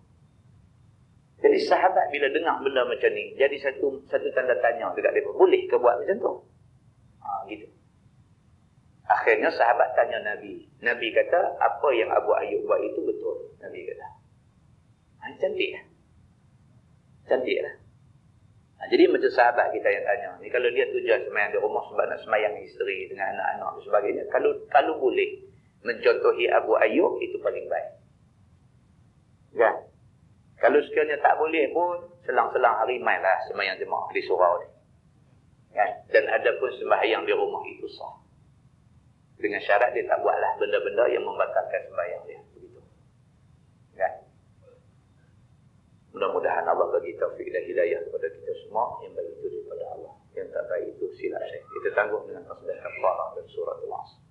Jadi sahabat bila dengar benda macam ni, jadi satu tanda tanya dekat dia, boleh ke buat macam tu? Gitu. Akhirnya sahabat tanya Nabi. Nabi kata, apa yang Abu Ayyub buat itu betul. Nabi kata. Cantik lah. Cantik lah. Jadi macam sahabat kita yang tanya, ni kalau dia tujuan semayang di rumah sebab nak semayang isteri dengan anak-anak dan sebagainya, kalau boleh mencontohi Abu Ayyub, itu paling baik. Kan? Kalau sekiranya tak boleh pun, selang-selang hari mainlah sembahyang jemaah di surau ni. Kan? Dan ada pun sembahyang di rumah itu sah. Dengan syarat dia tak buatlah benda-benda yang membatalkan sembahyang dia. Begitu. Kan? Mudah-mudahan Allah bagi taufik dan hidayah kepada kita semua. Yang baik itu daripada Allah. Yang tak baik itu silap saya. Kita tangguh dengan tasbih kafarah dan surah Al-Asr.